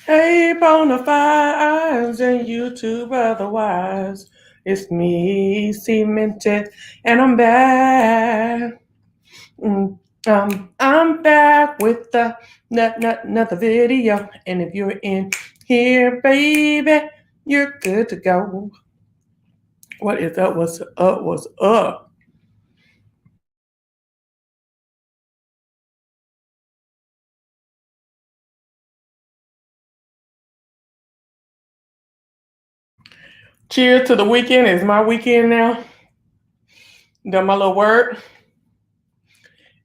Hey, Bonafides and YouTube otherwise. It's me, Cmeantit, and I'm back. I'm back with another video. And if you're in here, baby, you're good to go. What is up? What's up? What's up? Cheers to the weekend. It's my weekend now. Done my little work.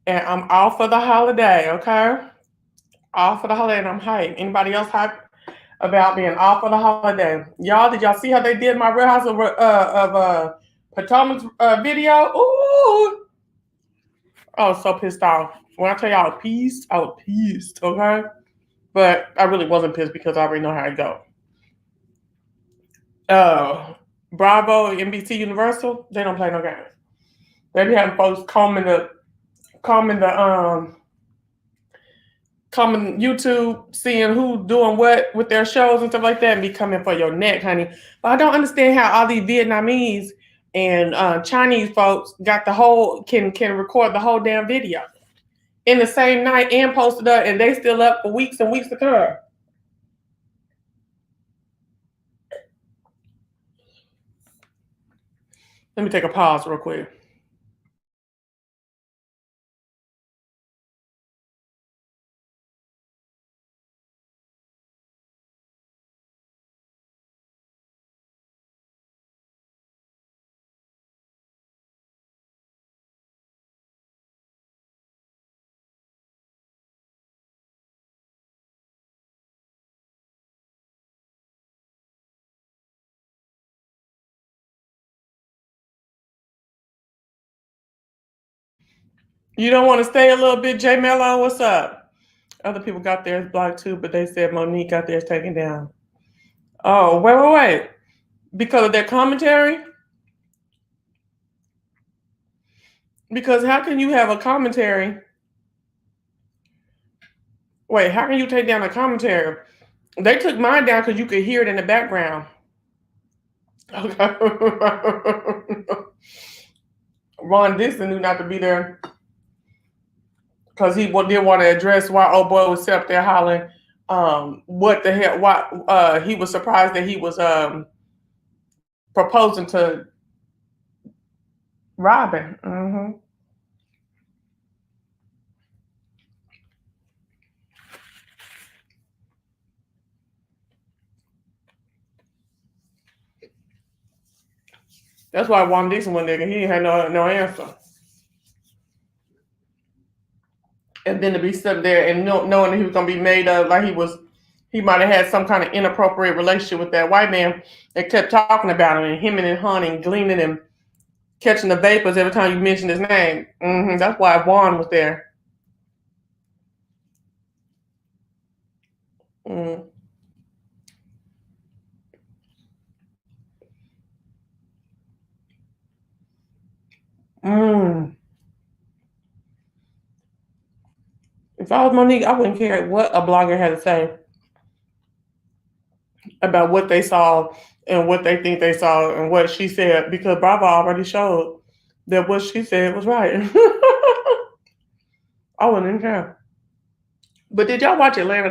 And I'm off for the holiday, okay? Off for the holiday, and I'm hyped. Anybody else hyped about being off for the holiday? Y'all, did y'all see how they did my Real House of Potomac's video? Ooh! I was so pissed off. When I tell y'all I was pissed, okay? But I really wasn't pissed because I already know how it go. Bravo, NBC Universal, they don't play no games. They be having folks combing YouTube, seeing who doing what with their shows and stuff like that, and be coming for your neck, honey. But I don't understand how all these Vietnamese and Chinese folks got can record the whole damn video in the same night and post it up, and they still up for weeks and weeks to come. Let me take a pause real quick. You don't want to stay a little bit, J Mello? What's up? Other people got theirs blocked too, but they said Monique got theirs taken down. Oh, wait. Because of their commentary? Because how can you have a commentary? Wait, how can you take down a commentary? They took mine down because you could hear it in the background. Okay. Ron Dixon knew not to be there because he did want to address why old boy was up there hollering, what the hell, why he was surprised that he was proposing to Robin. Mm-hmm. That's why Juan Dixon went there, he had no answer. And then to be sitting there and knowing that he was gonna be made up like he might have had some kind of inappropriate relationship with that white man that kept talking about him and him and hunting, gleaning him, catching the vapors every time you mentioned his name. Mm-hmm. That's why Juan was there. Mm. Mm. If I was Monique, I wouldn't care what a blogger had to say about what they saw and what they think they saw and what she said, because Bravo already showed that what she said was right. I wouldn't even care. But did y'all watch Atlanta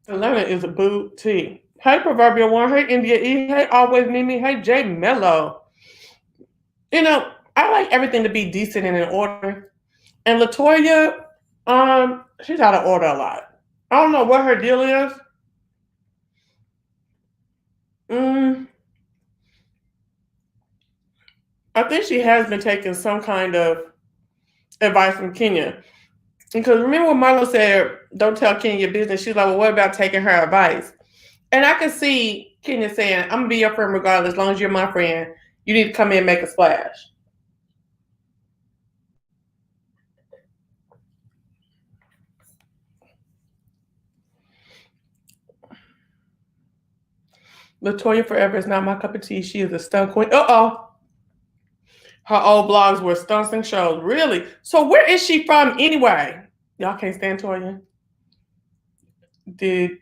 though? Atlanta is a boutique. Hey, Proverbial One. Hey, India E. Hey, Always Mimi. Hey, Jay Mello. You know, I like everything to be decent and in order. And Latoya, she's out of order a lot. I don't know what her deal is. I think she has been taking some kind of advice from Kenya. Because remember when Marlo said, don't tell Kenya your business? She's like, well, what about taking her advice? And I can see Kenya saying, I'm going to be your friend regardless. As long as you're my friend, you need to come in and make a splash. Latoya Forever is not my cup of tea. She is a stunt queen. Uh-oh. Her old blogs were stunts and shows. Really? So where is she from anyway? Y'all can't stand Toya. Did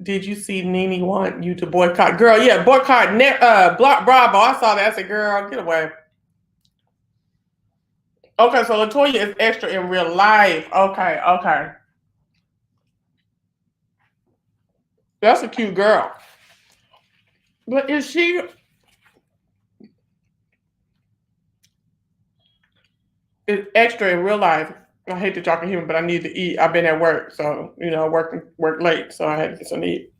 you see Nene want you to boycott? Girl, yeah, boycott. Block Bravo. I saw that. I said, girl, get away. Okay, so Latoya is extra in real life. Okay. That's a cute girl. But is she? Is extra in real life? I hate to talk to him, but I need to eat. I've been at work, so work late, so I had to get something to eat.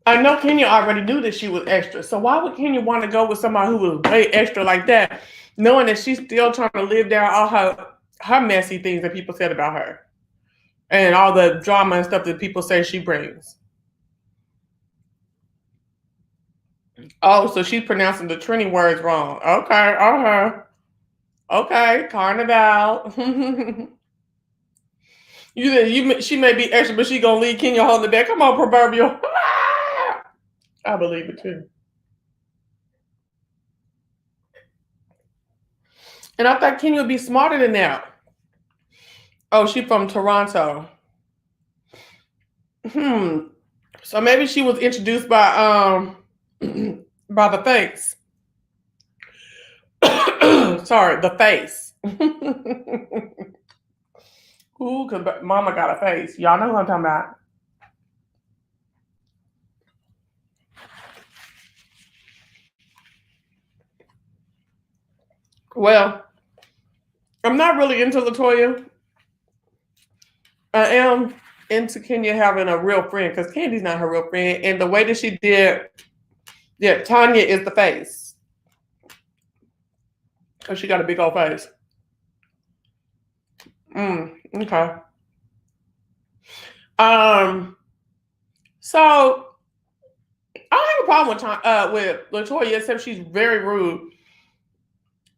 I know Kenya already knew that she was extra, so why would Kenya want to go with somebody who was way extra like that, knowing that she's still trying to live down all her messy things that people said about her, and all the drama and stuff that people say she brings. Oh, so she's pronouncing the Trini words wrong. Okay, okay, Carnival. She may be extra, but she gonna leave Kenya holding the back. Come on, proverbial. I believe it too. And I thought Kenya would be smarter than that. Oh, she's from Toronto. So maybe she was introduced by by the face. Sorry, the face. Ooh, cause Mama got a face. Y'all know who I'm talking about. Well, I'm not really into Latoya. I am into Kenya having a real friend because Candy's not her real friend. And the way that she did, yeah, Tanya is the face. Because she got a big old face. Okay. So I don't have a problem with Latoya, except she's very rude.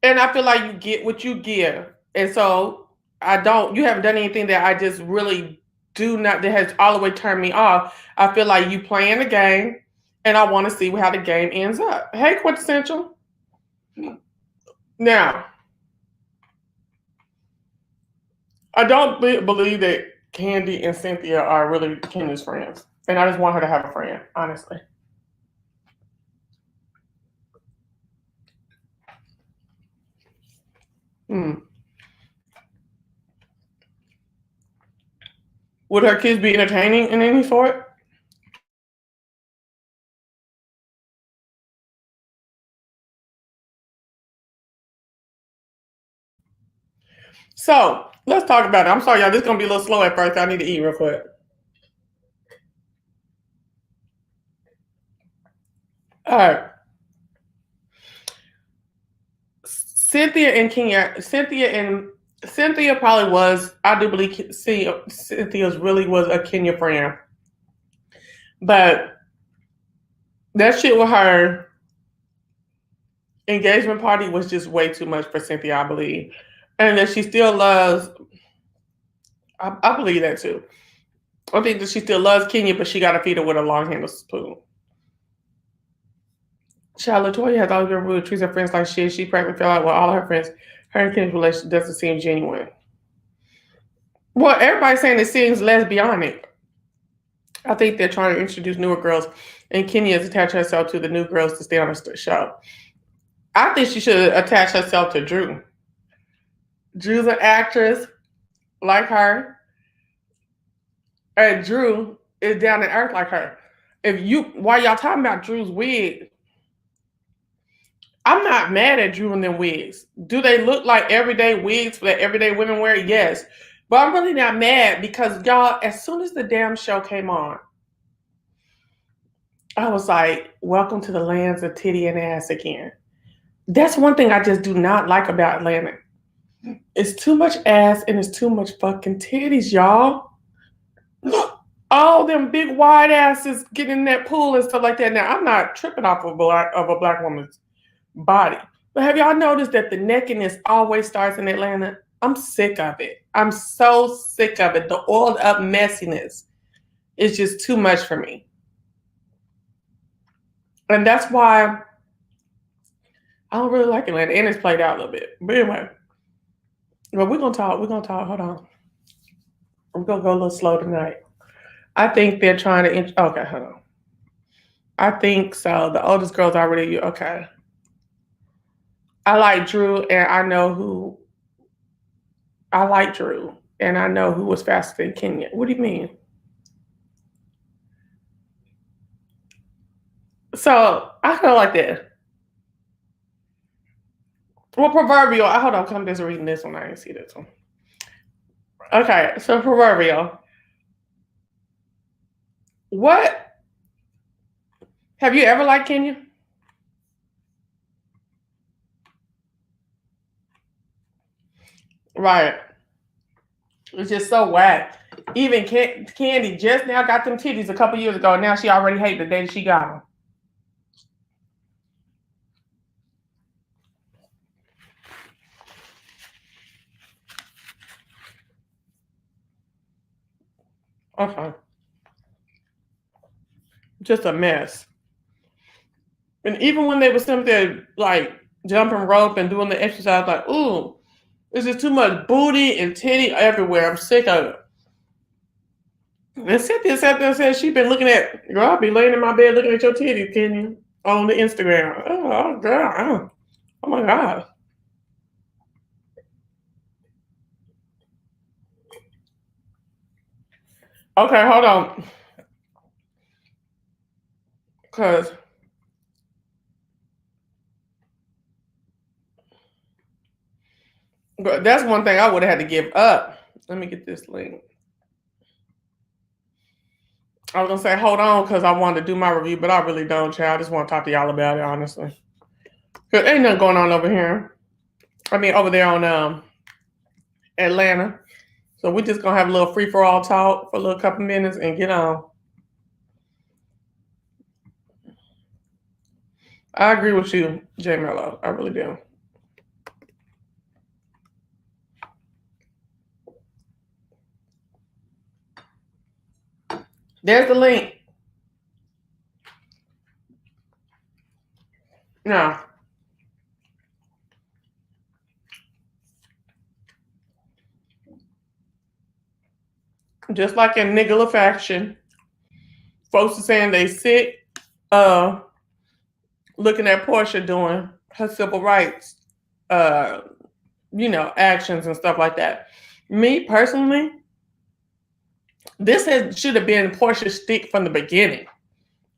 And I feel like you get what you give. And so you haven't done anything that I just really that has all the way turned me off. I feel like you playing the game and I want to see how the game ends up. Hey, Quintessential. Now, I don't believe that Candy and Cynthia are really Kenya's friends. And I just want her to have a friend, honestly. Would her kids be entertaining in any sort? So let's talk about it. I'm sorry, y'all. This is gonna be a little slow at first. I need to eat real quick. All right. Cynthia probably was. I do believe Cynthia's really was a Kenya friend, but that shit with her engagement party was just way too much for Cynthia, I believe, and that she still loves. I believe that too. I think that she still loves Kenya, but she got to feed her with a long handled spoon. Child, Latoya has always been rude, treats her friends like shit. She practically fell out with all her friends. Her and Kenya's relationship doesn't seem genuine. Well, everybody's saying it seems lesbianic. I think they're trying to introduce newer girls, and Kenya has attached herself to the new girls to stay on the show. I think she should attach herself to Drew. Drew's an actress like her, and Drew is down to earth like her. While y'all talking about Drew's wig, I'm not mad at Drew and them wigs. Do they look like everyday wigs that everyday women wear? Yes. But I'm really not mad because y'all, as soon as the damn show came on, I was like, welcome to the lands of titty and ass again. That's one thing I just do not like about Atlanta. It's too much ass and it's too much fucking titties, y'all. All them big wide asses getting in that pool and stuff like that. Now, I'm not tripping off of a black woman's body. But have y'all noticed that the nakedness always starts in Atlanta? I'm sick of it. I'm so sick of it. The oiled up messiness is just too much for me. And that's why I don't really like Atlanta. And it's played out a little bit. But anyway, but we're gonna talk. Hold on. I'm gonna go a little slow tonight. I think they're trying to. Okay, hold on. I think so. The oldest girl's already okay. I like Drew, and I know who. I like Drew, and I know who was faster than Kenya. What do you mean? So I feel like that. Well, proverbial. I hold on. I'm just reading this one. I didn't see this one. Okay, so proverbial. What have you ever liked Kenya? Right. It's just so whack. Even Candy just now got them titties a couple years ago. And now she already hates the day she got them. Okay. Just a mess. And even when they were sitting there like jumping rope and doing the exercise, like, ooh, this is too much booty and titty everywhere. I'm sick of it. And Cynthia sat there and said she's been looking at, girl, I'll be laying in my bed looking at your titties, Kenya, on the Instagram. Oh, girl. Oh my God. Okay, hold on. Because that's one thing I would have had to give up. Let me get this link. I was going to say, hold on, because I wanted to do my review, but I really don't, child. I just want to talk to y'all about it, honestly. Because ain't nothing going on over here. I mean, over there on Atlanta. So we're just going to have a little free-for-all talk for a little couple minutes and get on. I agree with you, J Mello. I really do. There's the link. Now, just like in nigglifaction, folks are saying they sick looking at Portia doing her civil rights, actions and stuff like that. Me personally, this should have been Portia's stick from the beginning,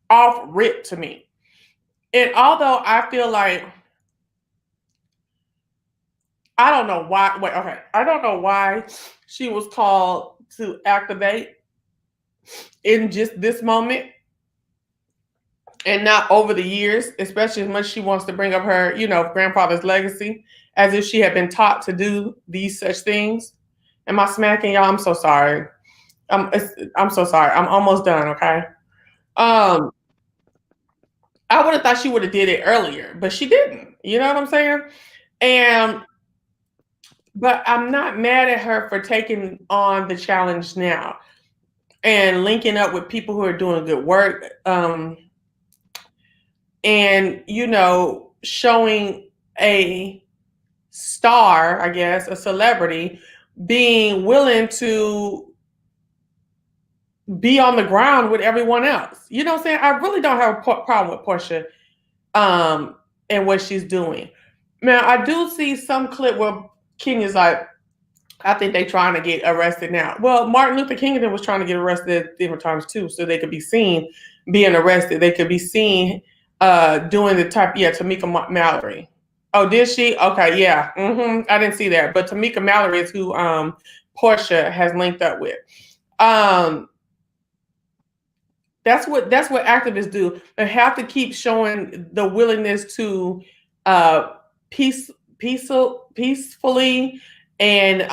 off rip to me. And although I feel like I don't know why. Wait, okay. I don't know why she was called to activate in just this moment and not over the years, especially as much she wants to bring up her, grandfather's legacy, as if she had been taught to do these such things. Am I smacking y'all? I'm so sorry. I'm so sorry. I'm almost done. Okay. I would have thought she would have did it earlier, but she didn't. You know what I'm saying? But I'm not mad at her for taking on the challenge now and linking up with people who are doing good work. And, showing a star, I guess, a celebrity, being willing to be on the ground with everyone else. You know what I'm saying? I really don't have a problem with Portia and what she's doing. Now, I do see some clip where Kenya's like, I think they're trying to get arrested now. Well, Martin Luther King was trying to get arrested at different times too, so they could be seen being arrested. They could be seen doing the type, Tamika Mallory. Oh, did she? Okay, yeah. I didn't see that. But Tamika Mallory is who Portia has linked up with. That's what activists do. They have to keep showing the willingness to peacefully and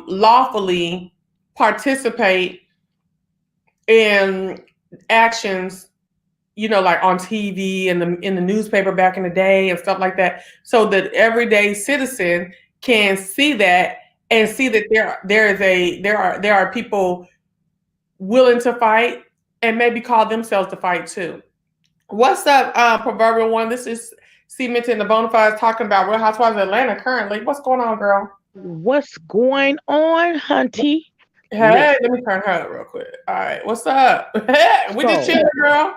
lawfully participate in actions, like on TV and in the newspaper back in the day and stuff like that, so that everyday citizen can see that and see that there are people willing to fight and maybe call themselves to fight too. What's up, proverbial one? This is Cmeantit and the Bonafides talking about Real Housewives of Atlanta currently. What's going on, girl? What's going on, Hunty? Hey, let Listen, me turn her up real quick. All right, what's up? We just so chilling, girl.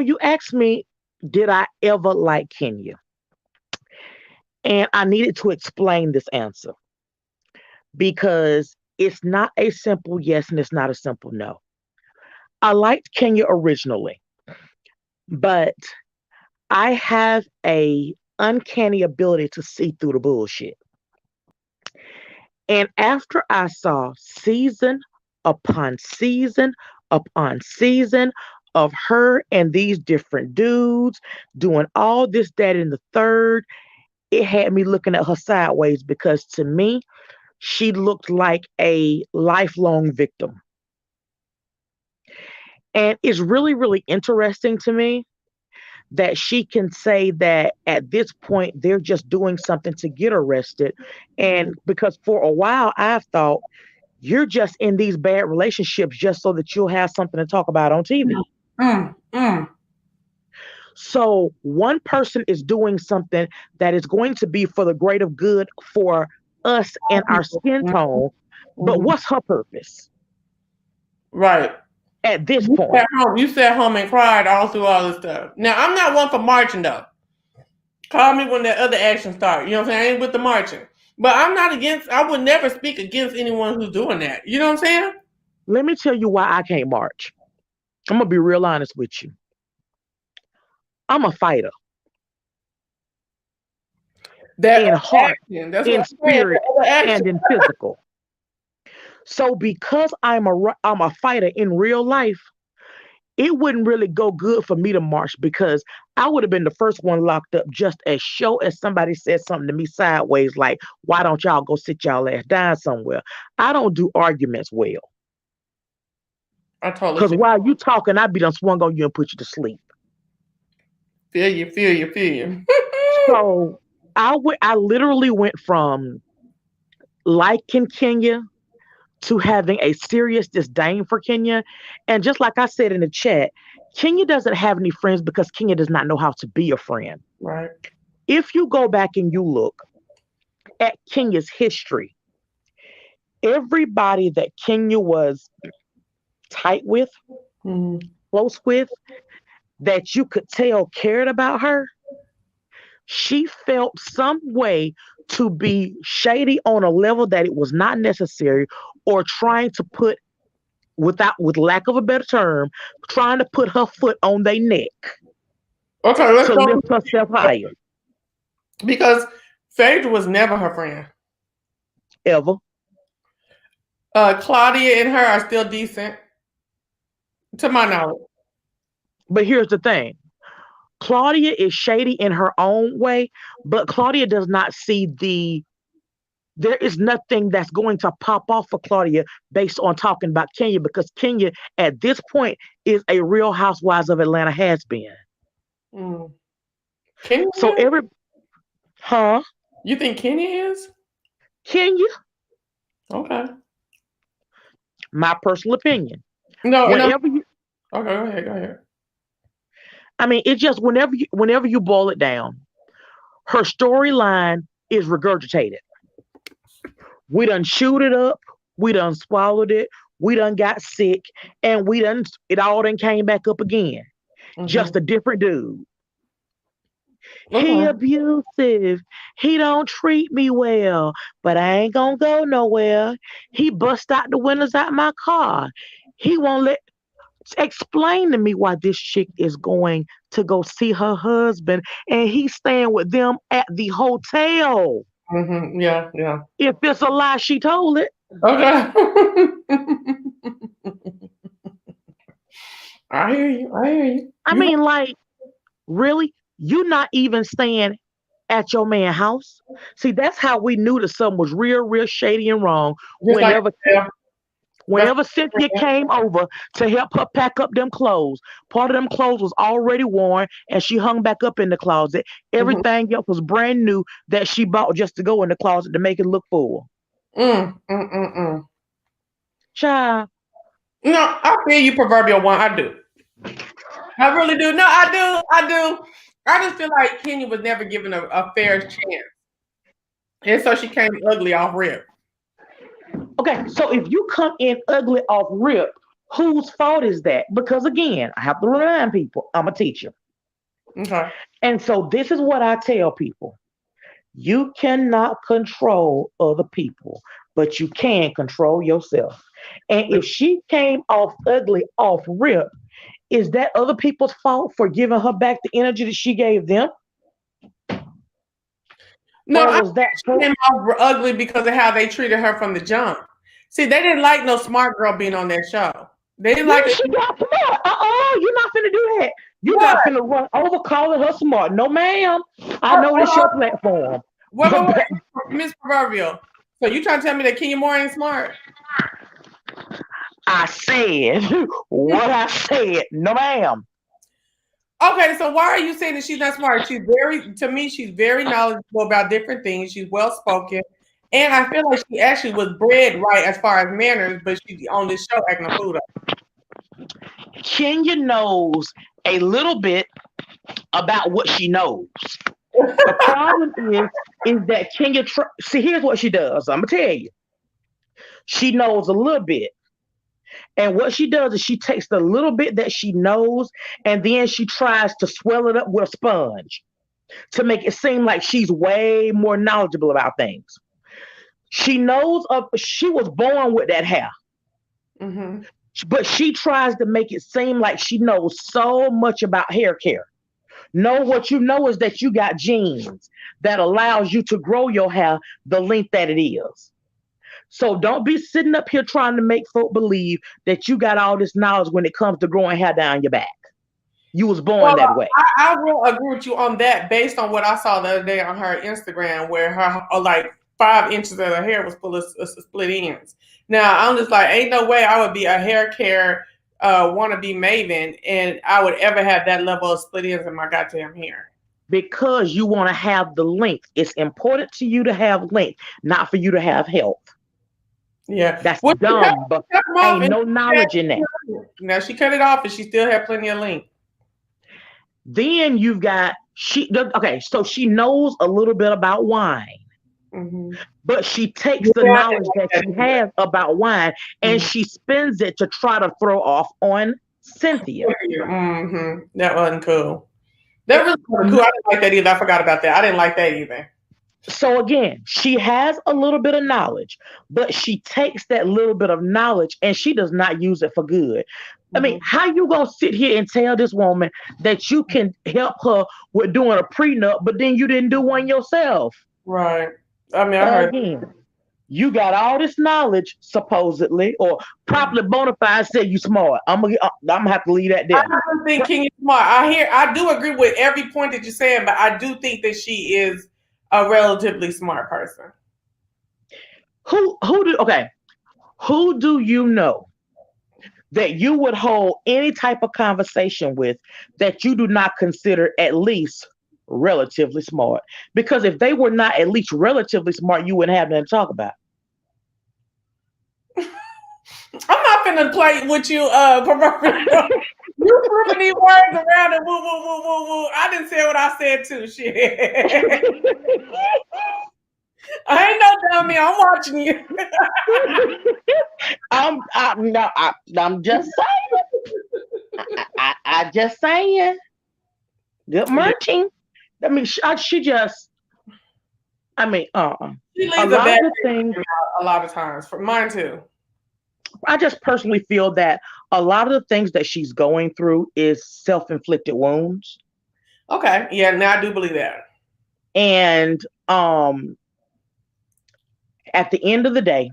you asked me, did I ever like Kenya? And I needed to explain this answer because it's not a simple yes and it's not a simple no. I liked Kenya originally, but I have a uncanny ability to see through the bullshit. And after I saw season upon season upon season of her and these different dudes doing all this, that, and the third, it had me looking at her sideways because to me, she looked like a lifelong victim. And it's really, really interesting to me that she can say that at this point they're just doing something to get arrested. And because for a while I've thought you're just in these bad relationships just so that you'll have something to talk about on TV. Mm, mm. So one person is doing something that is going to be for the greater good for us and our skin tone, but Mhm. what's her purpose Right. at this point? You sat home and cried all through all this stuff. Now, I'm not one for marching, though. Call me when that other action starts. You know what I'm saying? I ain't with the marching. But I'm not against, I would never speak against anyone who's doing that. You know what I'm saying? Let me tell you why I can't march. I'm gonna be real honest with you. I'm a fighter That in other heart, action. That's what in I'm saying. spirit, That other action. and in physical. So because I'm a fighter in real life, it wouldn't really go good for me to march because I would have been the first one locked up just as sure as somebody said something to me sideways, like, why don't y'all go sit y'all ass down somewhere? I don't do arguments well. I totally Because feel, while you talking, I be done swung on you and put you to sleep. feel you. So I literally went from liking Kenya to having a serious disdain for Kenya. And just like I said in the chat, Kenya doesn't have any friends because Kenya does not know how to be a friend. Right. If you go back and you look at Kenya's history, everybody that Kenya was tight with, Mm-hmm. close with, that you could tell cared about her, she felt some way to be shady on a level that it was not necessary or trying to put with lack of a better term, trying to put her foot on their neck Okay, let's to go. lift herself higher. Because Phaedra was never her friend. Ever. Claudia and her are still decent, to my knowledge. But here's the thing. Claudia is shady in her own way, but Claudia does not see there is nothing that's going to pop off for Claudia based on talking about Kenya because Kenya at this point is a Real Housewives of Atlanta has been. Mm. Kenya So is? huh? You think Kenya is? Kenya, Okay. my personal opinion. No, and I'm Whenever you, okay. Go ahead. Go ahead. I mean, it's just whenever you boil it down, her storyline is regurgitated. We done chewed it up, we done swallowed it, we done got sick, and it all done came back up again. Mm-hmm. Just a different dude. He Okay. abusive. He don't treat me well, but I ain't gonna go nowhere. He bust out the windows out my car. He won't let explain to me why this chick is going to go see her husband and he's staying with them at the hotel. Mm-hmm. Yeah. Yeah. If it's a lie, she told it. Okay. I hear you. I hear you. I mean, like, really? You not even staying at your man house? See, that's how we knew that something was real, real shady and wrong. Just like Whenever yeah, that's whenever Cynthia came over to help her pack up them clothes, part of them clothes was already worn and she hung back up in the closet. mm-hmm. Everything else was brand new that she bought just to go in the closet to make it look full. Mm. Child, No, I feel you, proverbial one. I do. I really do. No, I do. I do. I just feel like Kenya was never given a fair chance. And so she came ugly off rip. Okay, so if you come in ugly off rip, whose fault is that? Because again, I have to remind people, I'm a teacher. Okay. And so this is what I tell people. You cannot control other people, but you can control yourself. And if she came off ugly off rip, is that other people's fault for giving her back the energy that she gave them? No, Or I was that she came off ugly because of how they treated her from the jump. See, they didn't like no smart girl being on that show. They didn't like it. She got smart. You're not finna do that. You're What? not finna run over calling her smart. No, ma'am. I know this your platform. What, Miss Proverbial. So you trying to tell me that Kenya Moore ain't smart? I said what I said. No, ma'am. Okay, so why are you saying that she's not smart? She's very knowledgeable about different things. She's well spoken. And I feel like she actually was bred right as far as manners, but she's on this show acting a fool. Kenya knows a little bit about what she knows. The problem is that Kenya. See, here's what she does. I'm gonna tell you. She knows a little bit, and what she does is she takes the little bit that she knows, and then she tries to swell it up with a sponge to make it seem like she's way more knowledgeable about things. She knows of. She was born with that hair. Mm-hmm. But she tries to make it seem like she knows so much about hair care. No, what you know is that you got genes that allows you to grow your hair the length that it is. So don't be sitting up here trying to make folk believe that you got all this knowledge when it comes to growing hair down your back. You was born that way. I will agree with you on that based on what I saw the other day on her Instagram, where her like 5 inches of her hair was full of split ends. Now I'm just like, ain't no way I would be a hair care wannabe maven and I would ever have that level of split ends in my goddamn hair. Because you want to have the length. It's important to you to have length, not for you to have health. Yeah, that's dumb. But ain't no knowledge in that. Now she cut it off, and she still had plenty of length. Then you've got so she knows a little bit about wine. Mm-hmm. But she takes the knowledge that she has about wine and she spends it to try to throw off on Cynthia. Mm-hmm. That wasn't cool. That really wasn't cool. I didn't like that either. I forgot about that. I didn't like that either. So again, she has a little bit of knowledge, but she takes that little bit of knowledge and she does not use it for good. I mean, how you gonna sit here and tell this woman that you can help her with doing a prenup, but then you didn't do one yourself? Right. I mean, I heard. Again, you got all this knowledge, supposedly, or properly bona fide said you smart. I'm gonna have to leave that there. I don't think Kenya's smart. I do agree with every point that you're saying, but I do think that she is a relatively smart person. Who do you know that you would hold any type of conversation with that you do not consider at least relatively smart? Because if they were not at least relatively smart, you wouldn't have nothing to talk about. I'm not finna play with you, you proving these words around and woo, woo, woo, woo, woo. I didn't say what I said too, shit. I ain't no dummy. I'm watching you. I'm just saying. I just saying. Good merching. I mean, she just. I mean, she leaves a bad thing a lot of times. For mine too. I just personally feel that a lot of the things that she's going through is self-inflicted wounds. Okay. Yeah, now I do believe that. And at the end of the day,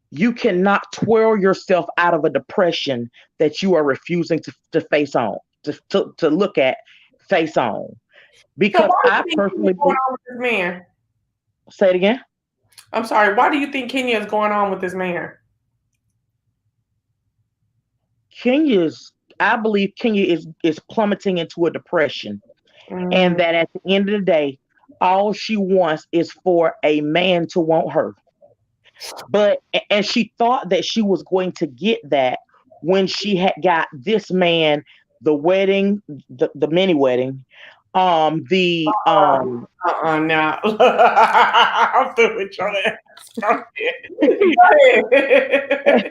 you cannot twirl yourself out of a depression that you are refusing to face on, to look at face on. Because so I personally going on with this man. Say it again. I'm sorry. Why do you think Kenya is going on with this man? I believe Kenya is plummeting into a depression. And that at the end of the day, all she wants is for a man to want her. And she thought that she was going to get that when she had got this man the wedding, the mini wedding, the Now I'm through with your ass. Go ahead.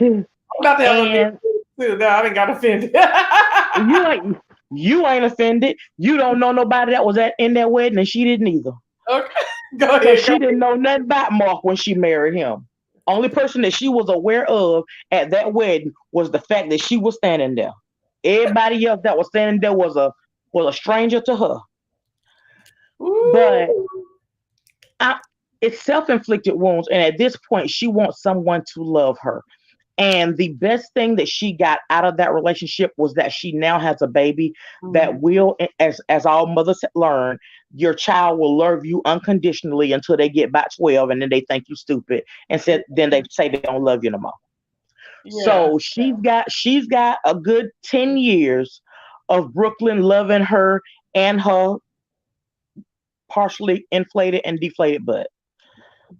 I'm about to have a and too. No, I didn't got offended. you ain't you ain't offended. You don't know nobody that was in that wedding, and she didn't either. Okay, go Because ahead. she didn't know nothing about Mark when she married him. Only person that she was aware of at that wedding was the fact that she was standing there. Everybody else that was standing there was a stranger to her. But Ooh. I, it's self-inflicted wounds, and at this point, she wants someone to love her. And the best thing that she got out of that relationship was that she now has a baby that will, as all mothers learn, your child will love you unconditionally until they get about 12, and then they think you stupid, and then they say they don't love you no more. Yeah. So she's got a good 10 years of Brooklyn loving her and her partially inflated and deflated butt.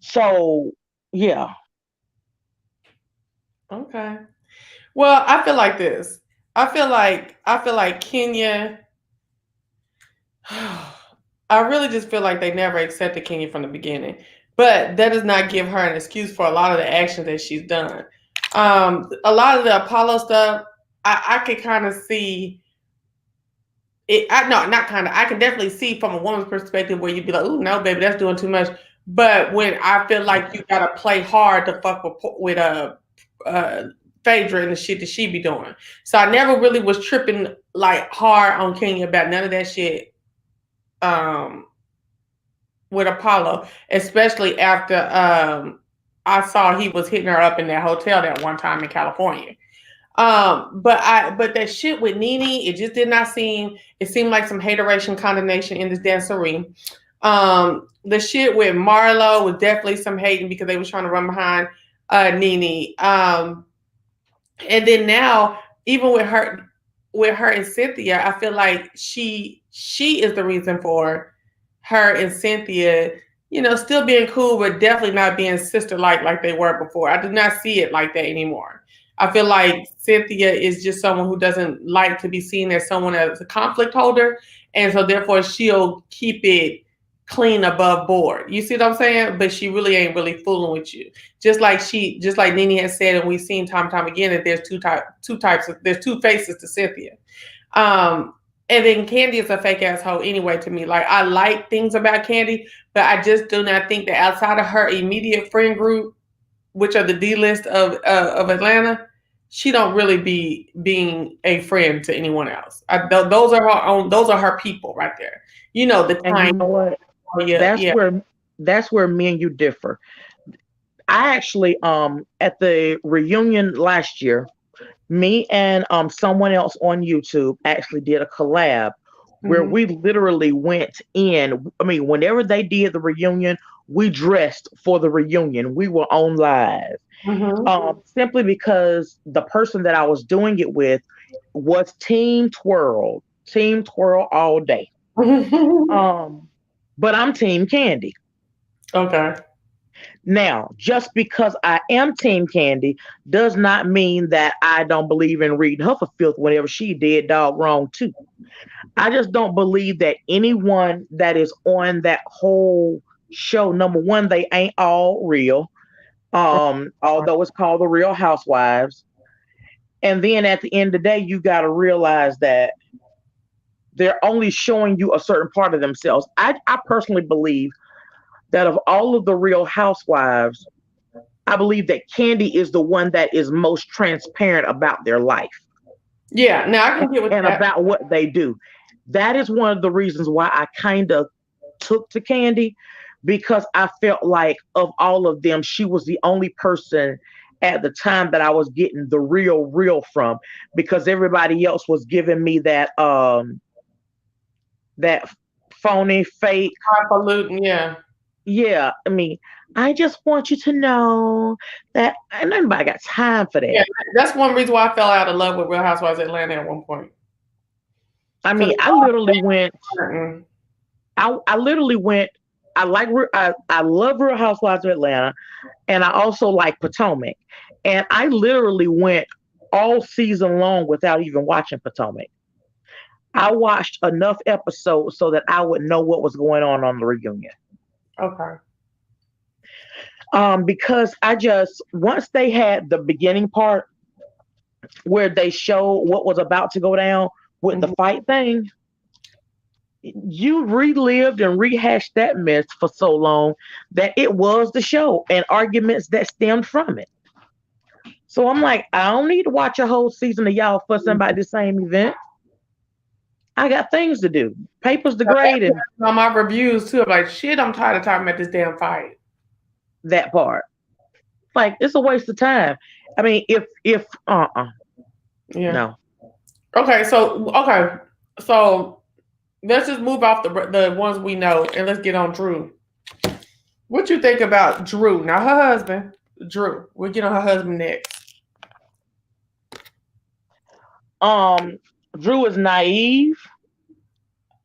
So yeah. Okay. Well, I feel like this. I feel like Kenya. I really just feel like they never accepted Kenya from the beginning. But that does not give her an excuse for a lot of the actions that she's done. A lot of the Apollo stuff, I could kind of see it. No, not kind of. I can definitely see from a woman's perspective where you'd be like, "Ooh, no, baby, that's doing too much." But when I feel like you gotta play hard to fuck with a Phaedra and the shit that she be doing, so I never really was tripping like hard on Kenya about none of that shit. Um, with Apollo, especially after I saw he was hitting her up in that hotel that one time in California. But that shit with Nene, it just did not seem. It seemed like some hateration, condemnation in this dancery. The shit with Marlo was definitely some hating because they was trying to run behind Nene. And then now, even with her and Cynthia, I feel like she is the reason for her and Cynthia, still being cool, but definitely not being sister like they were before. I do not see it like that anymore. I feel like Cynthia is just someone who doesn't like to be seen as someone as a conflict holder, and so therefore she'll keep it clean above board. You see what I'm saying? But she really ain't really fooling with you. Just like Nene has said, and we've seen time and time again that there's there's two faces to Cynthia. Um, and then Candy is a fake asshole anyway to me. Like I like things about Candy, but I just do not think that outside of her immediate friend group, which are the D list of Atlanta, she don't really be being a friend to anyone else. Those are her own. Those are her people right there. The And you time. know what? Yeah, That's yeah. where me and you differ. I actually at the reunion last year, me and someone else on YouTube actually did a collab where Mm-hmm. we literally went in. I mean, whenever they did the reunion, we dressed for the reunion. We were on live. Mm-hmm. Simply because the person that I was doing it with was team twirl all day. Um, but I'm team Candy. Okay. Now, just because I am Team Candy does not mean that I don't believe in Reed Hufferfield whenever she did dog wrong too. I just don't believe that anyone that is on that whole show, number one, they ain't all real. Although it's called the Real Housewives. And then at the end of the day, you got to realize that they're only showing you a certain part of themselves. I personally believe that of all of the Real Housewives, I believe that Candy is the one that is most transparent about their life Yeah. Now I can get with and that. about what they do. That is one of the reasons why I kind of took to Candy, because I felt like of all of them, she was the only person at the time that I was getting the real from, because everybody else was giving me that phony fake. Highfalutin. Yeah. Yeah, I mean, I just want you to know that, and nobody got time for Yeah. that. That's one reason why I fell out of love with Real Housewives of Atlanta at one point. I Because mean, I literally went. mm-mm. I literally went. I love Real Housewives of Atlanta, and I also like Potomac, and I literally went all season long without even watching Potomac. I watched enough episodes so that I would know what was going on the reunion. Okay. Because I just once they had the beginning part where they showed what was about to go down with the Mhm. fight thing, you relived and rehashed that mess for so long that it was the show and arguments that stemmed from it. So I'm like, I don't need to watch a whole season of y'all fussing about the same event. I got things to do. Papers to grade and On my reviews too, I'm like, shit, I'm tired of talking about this damn fight. that part. Like, it's a waste of time. I mean, if Yeah. no. Okay, so let's just move off the ones we know and let's get on Drew. What you think about Drew? Now her husband, Drew. We'll get on her husband next. Drew is naive.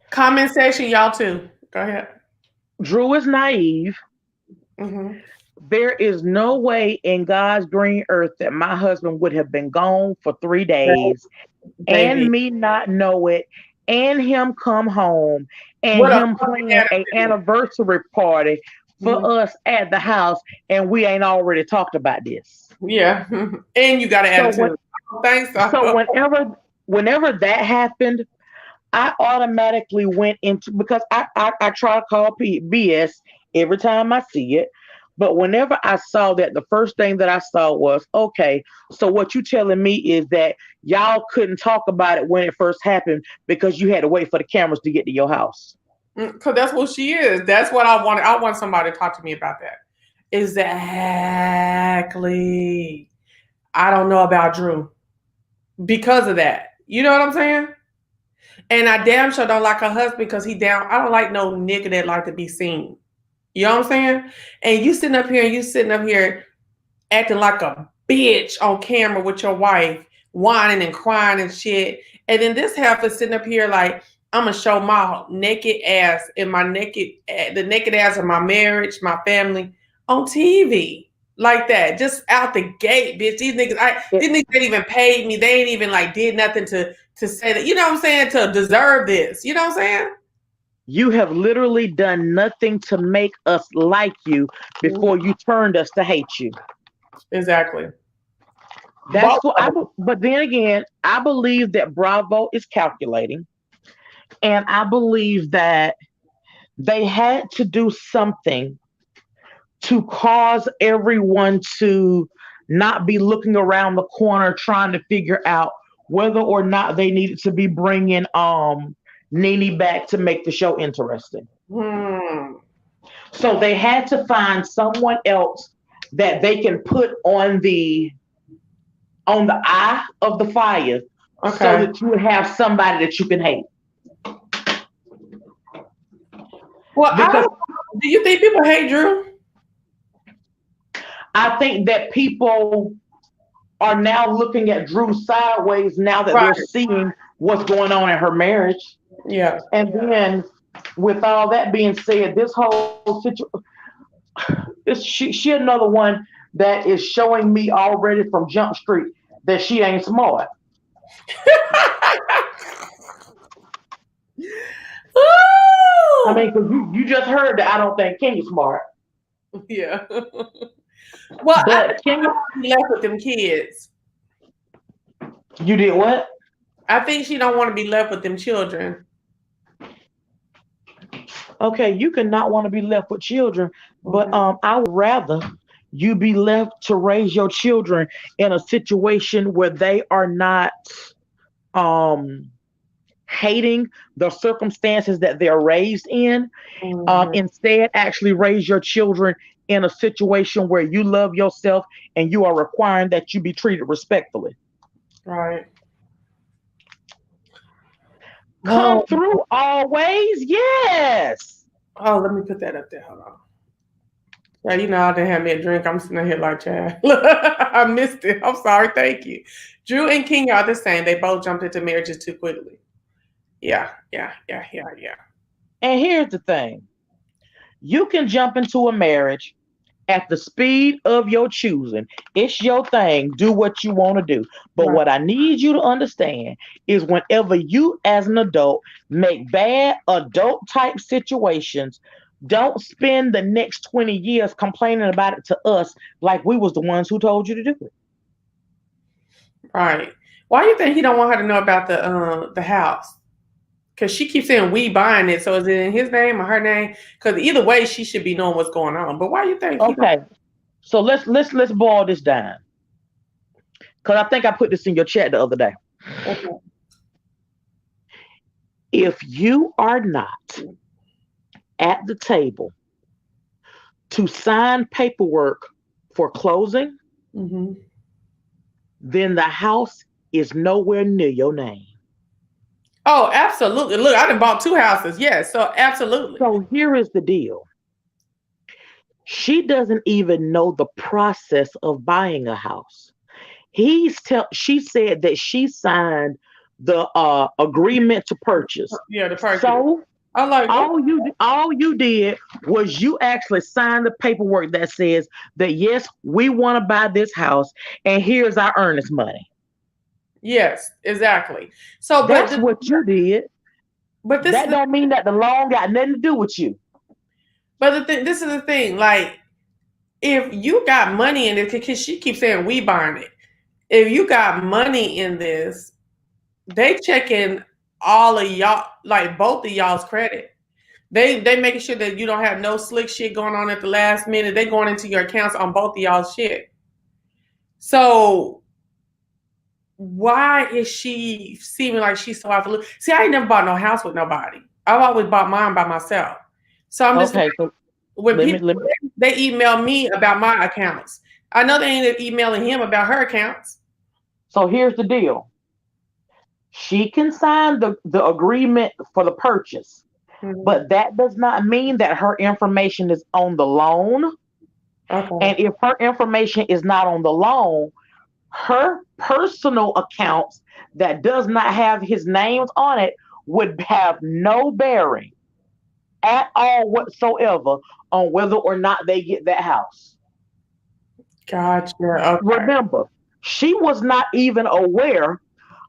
Comment section, y'all too. Go ahead. Drew is naive. Mm-hmm. There is no way in God's green earth that my husband would have been gone for 3 days Baby. and me not know it and him come home and What a him fucking plan an attitude. anniversary party for Mhm. us at the house and we ain't already talked about this. Yeah. And you got an attitude. Thanks. So whenever that happened, I automatically went into because I try to call BS every time I see it. But whenever I saw that, the first thing that I saw was, okay, so what you telling me is that y'all couldn't talk about it when it first happened because you had to wait for the cameras to get to your house. Because that's what she is. That's what I wanted. I want somebody to talk to me about that. Exactly. I don't know about Drew because of that. You know what I'm saying? And I damn sure don't like her husband because I don't like no nigga that like to be seen. You know what I'm saying? And you sitting up here acting like a bitch on camera with your wife, whining and crying and shit. And then this half is sitting up here like, I'm gonna show my naked ass and the naked ass of my marriage, my family on TV like that, just out the gate, bitch. These niggas ain't even paid me. They ain't even like did nothing to say that. You know what I'm saying? To deserve this. You know what I'm saying? You have literally done nothing to make us like you before you turned us to hate you. Exactly. That's what but then again, I believe that Bravo is calculating. And I believe that they had to do something to cause everyone to not be looking around the corner trying to figure out whether or not they needed to be bringing Nene back to make the show interesting. So they had to find someone else that they can put on the eye of the fire, so that you would have somebody that you can hate. Well, do you think people hate Drew? I think that people are now looking at Drew sideways now that they're seeing what's going on in her marriage. Yeah. And then with all that being said, this whole situation, she another one that is showing me already from Jump Street that she ain't smart. I mean, because you just heard that I don't think Kenya's smart. Yeah. Well, but Kenya left with them kids. You did what? I think she don't want to be left with them children. Okay, you cannot want to be left with children, but I would rather you be left to raise your children in a situation where they are not hating the circumstances that they're raised in. Instead, actually raise your children in a situation where you love yourself and you are requiring that you be treated respectfully. Right. Come through always, yes. Oh, let me put that up there. Hold on. Yeah, you know, I didn't have me a drink. I'm sitting here like, Chad. I missed it. I'm sorry. Thank you. Drew and Kenya are the same. They both jumped into marriages too quickly. Yeah. And here's the thing. You can jump into a marriage at the speed of your choosing. It's your thing. Do what you want to do. But Right. what I need you to understand is whenever you, as an adult, make bad adult type situations, don't spend the next 20 years complaining about it to us like we was the ones who told you to do it. Right. Why do you think he don't want her to know about the house? Because she keeps saying we buying it. So is it in his name or her name? Because either way, she should be knowing what's going on. But why do you think he don't? Okay. So let's boil this down. Because I think I put this in your chat the other day. Okay. If you are not at the table to sign paperwork for closing, Mm-hmm. then the house is nowhere near your name. Oh, absolutely. Look, I done bought 2 houses. Yes, so absolutely. So here is the deal. She doesn't even know the process of buying a house. She said that she signed the agreement to purchase. Yeah, the purchase. So I like what? all you did was you actually signed the paperwork that says that yes, we want to buy this house and here's our earnest money. Yes, exactly. So, That's what you did. but this That don't mean that the loan got nothing to do with you. but this is the thing. Like, if you got money in it, because she keeps saying we buying it. If you got money in this, they checking all of y'all, like both of y'all's credit. They making sure that you don't have no slick shit going on at the last minute. They going into your accounts on both of y'all's shit. So why is she seeming like she's so out to look? See, I ain't never bought no house with nobody. I've always bought mine by myself. So I'm just Okay, so when let people me they email me about my accounts. I know they ain't emailing him about her accounts. so here's the deal. She can sign the agreement for the purchase, but that does not mean that her information is on the loan. Okay. And if her information is not on the loan, her personal accounts that does not have his names on it would have no bearing at all whatsoever on whether or not they get that house. Gotcha. Okay. Remember, she was not even aware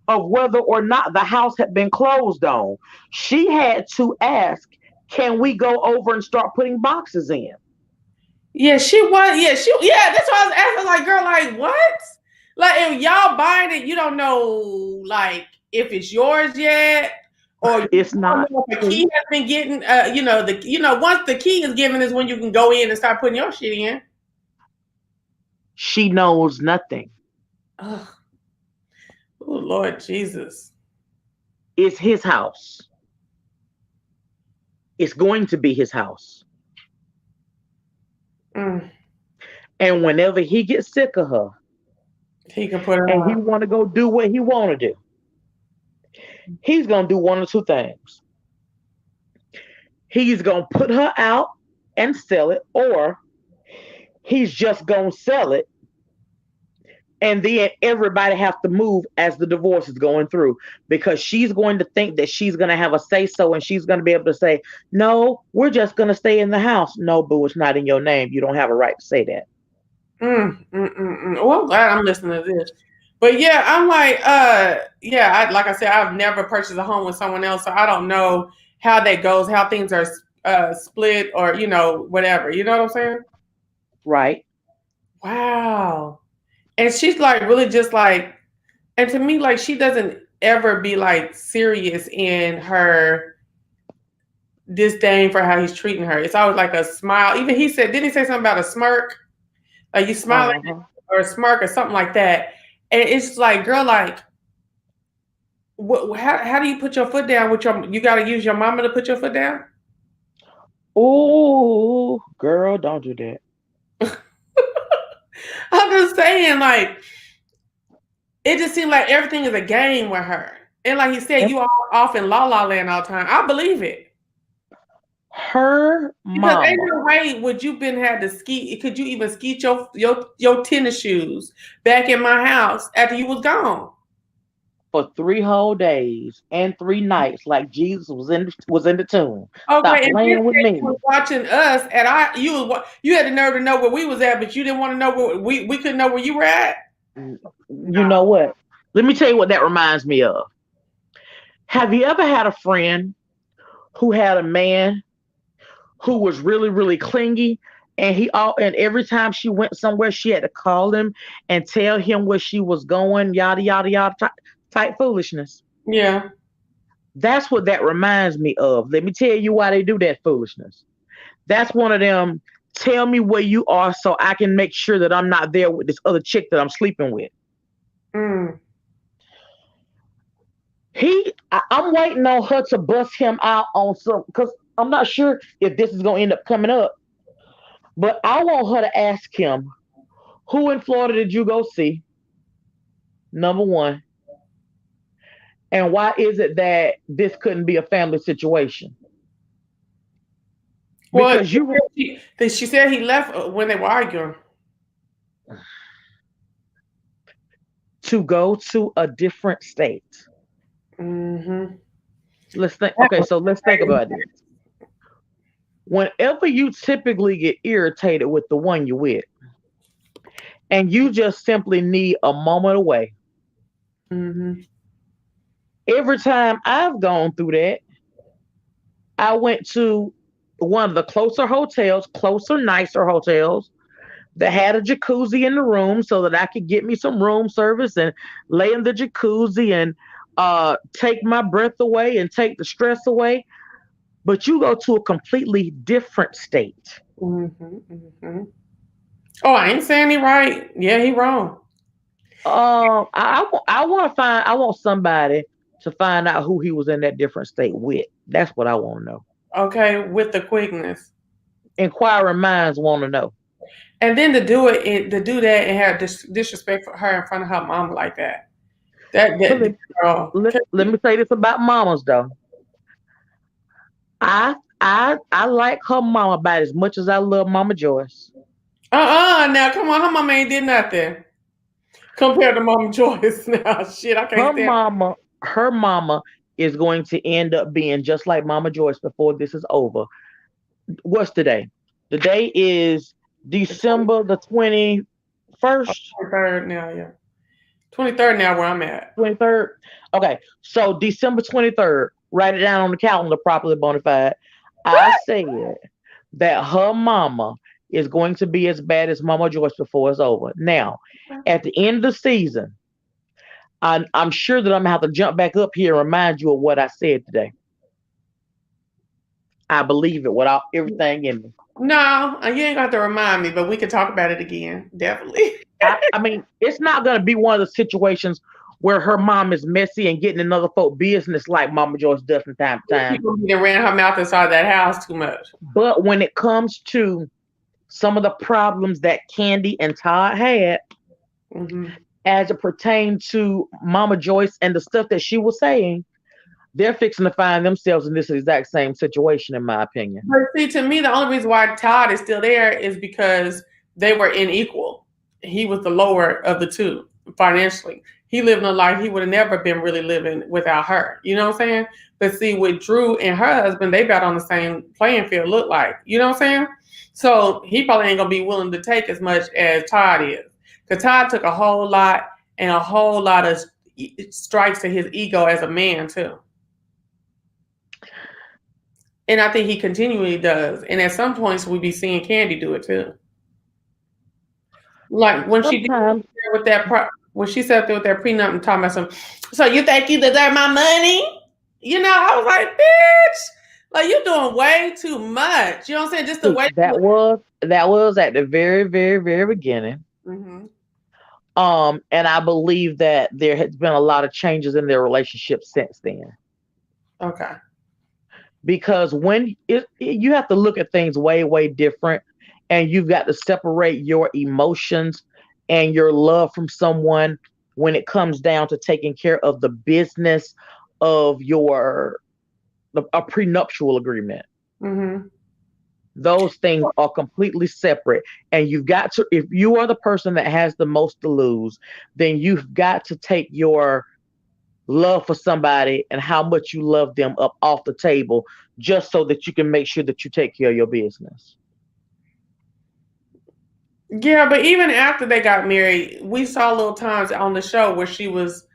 of whether or not the house had been closed on. She had to ask, can we go over and start putting boxes in? Yeah, she was. Yeah, that's why I was asking. Like, girl, like what? Like, if y'all buying it, you don't know, like, if it's yours yet, or It's not. know if the key has been getting. Once the key is given is when you can go in and start putting your shit in. She knows nothing. Oh, Lord Jesus. It's his house. It's going to be his house. Mm. And whenever he gets sick of her, He can put her and on. he want to go do what he want to do, he's going to do one or two things. He's going to put her out and sell it, or he's just going to sell it. And then everybody have to move as the divorce is going through, because she's going to think that she's going to have a say so, and she's going to be able to say, no, we're just going to stay in the house. No, boo, it's not in your name. You don't have a right to say that. Well, I'm glad I'm listening to this. But yeah, I'm like, like I said, I've never purchased a home with someone else, so I don't know how that goes, how things are split, or whatever. You know what I'm saying? Right. Wow. And she's like really just like, and to me, like she doesn't ever be like serious in her disdain for how he's treating her. It's always like a smile. Even he said, didn't he say something about a smirk? Like you smiling or a smirk or something like that. And it's like, girl, like, how do you put your foot down with you got to use your mama to put your foot down? Oh, girl, don't do that. I'm just saying, like, it just seemed like everything is a game with her. And like he said, you are off in la la land all the time. I believe it. Her mama. Because ain't no way would you had to ski. Could you even skeet your tennis shoes back in my house after you was gone? for 3 whole days and 3 nights, like Jesus was in the tomb. Stop Okay, and then playing with you me. were watching us at our you had the nerve to know where we was at, but you didn't want to know where we couldn't know where you were at. You know what? Let me tell you what that reminds me of. Have you ever had a friend who had a man who was really, really clingy, and every time she went somewhere, she had to call him and tell him where she was going, yada yada yada type foolishness. Yeah. That's what that reminds me of. Let me tell you why they do that foolishness. That's one of them. Tell me where you are so I can make sure that I'm not there with this other chick that I'm sleeping with. Mm. I'm waiting on her to bust him out on some, because I'm not sure if this is gonna end up coming up. But I want her to ask him, who in Florida did you go see? Number one. And why is it that this couldn't be a family situation? Well, Because she said he left when they were arguing. to go to a different state. Mm-hmm. Let's think. Okay, so let's think about this. Whenever you typically get irritated with the one you're with, and you just simply need a moment away. Mm-hmm. Every time I've gone through that, I went to one of the closer, nicer hotels that had a jacuzzi in the room so that I could get me some room service and lay in the jacuzzi and take my breath away and take the stress away. But you go to a completely different state. Mm-hmm. Mm-hmm. Oh, I ain't saying he right. Yeah, he wrong. I want somebody to find out who he was in that different state with. That's what I want to know. Okay, with the quickness. Inquiring minds want to know. And then to do that and have disrespect for her in front of her mom like that. That girl. Let me say this about mamas though. I like her mama about as much as I love Mama Joyce. Now come on, her mama ain't did nothing compared to Mama Joyce. Now shit, I can't stand her mama is going to end up being just like Mama Joyce before this is over. What's today? The day is December the 21st. 23rd now, yeah. 23rd now where I'm at. 23rd. Okay. So December 23rd. Write it down on the calendar properly bona fide. I said that her mama is going to be as bad as Mama Joyce before it's over. Now, at the end of the season, I'm sure that I'm gonna have to jump back up here and remind you of what I said today. I believe it without everything in me. No, you ain't got to remind me, but we can talk about it again. Definitely. I mean, it's not gonna be one of the situations where her mom is messy and getting another folk business like Mama Joyce does from time to time. People ran her mouth inside that house too much. But when it comes to some of the problems that Candy and Todd had, as it pertains to Mama Joyce and the stuff that she was saying, they're fixing to find themselves in this exact same situation, in my opinion. But see, to me, the only reason why Todd is still there is because they were unequal. He was the lower of the two financially. He lived a life he would have never been really living without her. You know what I'm saying? But see, with Drew and her husband, they got on the same playing field, look like. You know what I'm saying? So he probably ain't going to be willing to take as much as Todd is. Because Todd took a whole lot of strikes to his ego as a man, too. And I think he continually does. And at some points, we be seeing Candy do it, too. Like when she did with that when she sat there with that prenup and talking about something, so you think you deserve my money? You know, I was like, bitch, like you're doing way too much. You know what I'm saying? Just the way that was at the very, very, very beginning. Mm-hmm. And I believe that there has been a lot of changes in their relationship since then. Okay. Because you have to look at things way, way different, and you've got to separate your emotions and your love from someone when it comes down to taking care of the business of a prenuptial agreement. Mm-hmm. Those things are completely separate. And you've got to, if you are the person that has the most to lose, then you've got to take your love for somebody and how much you love them up off the table just so that you can make sure that you take care of your business. Yeah, but even after they got married, we saw little times on the show where she was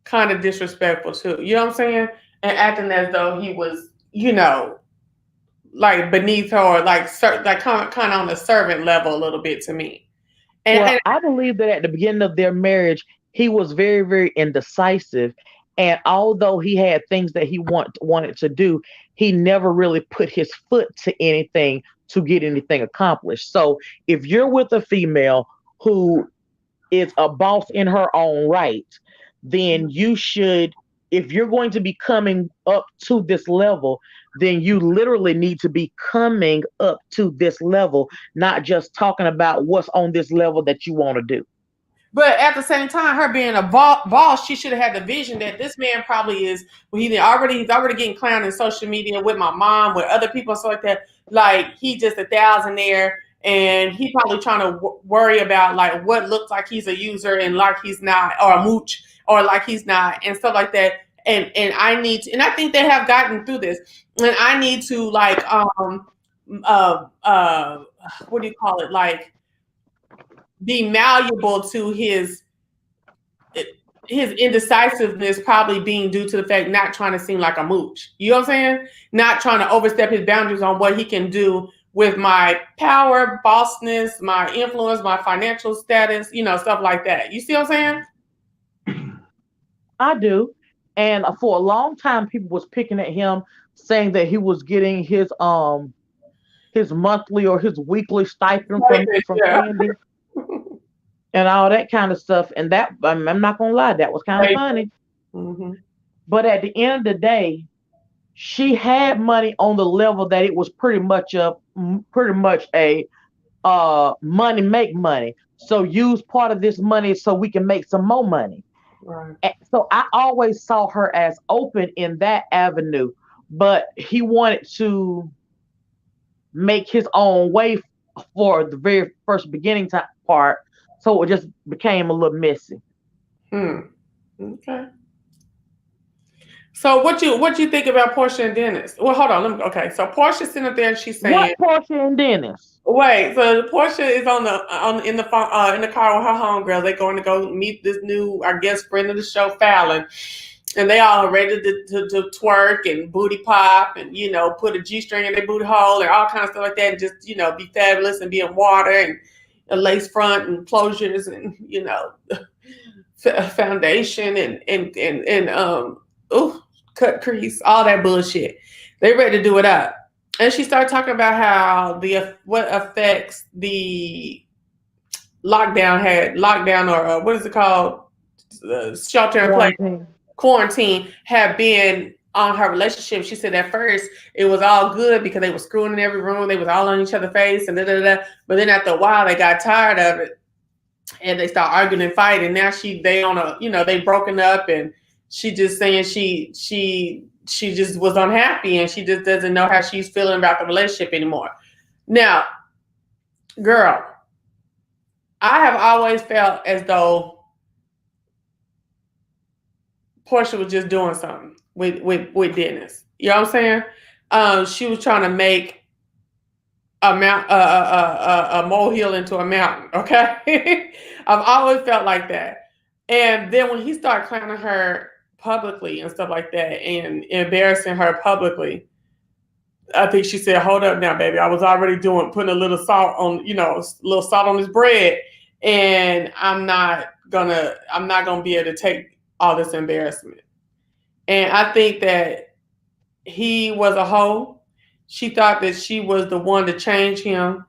kind of disrespectful too. You know what I'm saying? And acting as though he was, like beneath her, or like kind of on the servant level a little bit to me. And Well, I believe that at the beginning of their marriage, he was very, very indecisive. And although he had things that he wanted to do, he never really put his foot to anything to get anything accomplished. So if you're with a female who is a boss in her own right, then you should, if you're going to be coming up to this level, then you literally need to be coming up to this level, not just talking about what's on this level that you want to do. But at the same time, her being a boss, she should have had the vision that this man probably is. Well, he's already getting clowned in social media with my mom, with other people, and stuff like that. Like he just a thousandaire, and he probably trying to worry about like what looks like he's a user and like he's not, or a mooch, or like he's not, and stuff like that. And I need to, and I think they have gotten through this. And I need to like what do you call it, like be malleable to his indecisiveness, probably being due to the fact not trying to seem like a mooch. You know what I'm saying? Not trying to overstep his boundaries on what he can do with my power, bossness, my influence, my financial status, stuff like that. You see what I'm saying? I do. And for a long time, people was picking at him, saying that he was getting his monthly or his weekly stipend from Yeah. Candy and all that kind of stuff. And that, I'm not gonna lie, that was kind of funny. Mm-hmm. But at the end of the day, she had money on the level that it was pretty much a money make money. So use part of this money so we can make some more money. Right. And so I always saw her as open in that avenue, but he wanted to make his own way for the very first beginning part, so it just became a little messy. Okay. So what you think about Portia and Dennis? Well, hold on. Okay. So Portia's sitting up there and she's saying, "What Portia and Dennis?" Wait. So Portia is in the car with her homegirl. They're going to go meet this new, I guess, friend of the show, Fallon, and they all ready to twerk and booty pop and put a G-string in their booty hole and all kinds of stuff like that, and just be fabulous and be in water and a lace front and closures and foundation and cut crease, all that bullshit. They ready to do it up. And she started talking about how what affects the lockdown or what is it called? Shelter in place, quarantine have been on her relationship. She said at first it was all good because they were screwing in every room. They was all on each other's face and da. But then after a while they got tired of it and they start arguing and fighting. Now they broken up and she just saying she just was unhappy and she just doesn't know how she's feeling about the relationship anymore. Now, girl, I have always felt as though Portia was just doing something with Dennis. You know what I'm saying? She was trying to make a molehill into a mountain. Okay, I've always felt like that. And then when he started clowning her publicly and stuff like that and embarrassing her publicly, I think she said, "Hold up now, baby. I was already putting a little salt on, little salt on this bread, and I'm not gonna be able to take all this embarrassment." And I think that he was a hoe. She thought that she was the one to change him.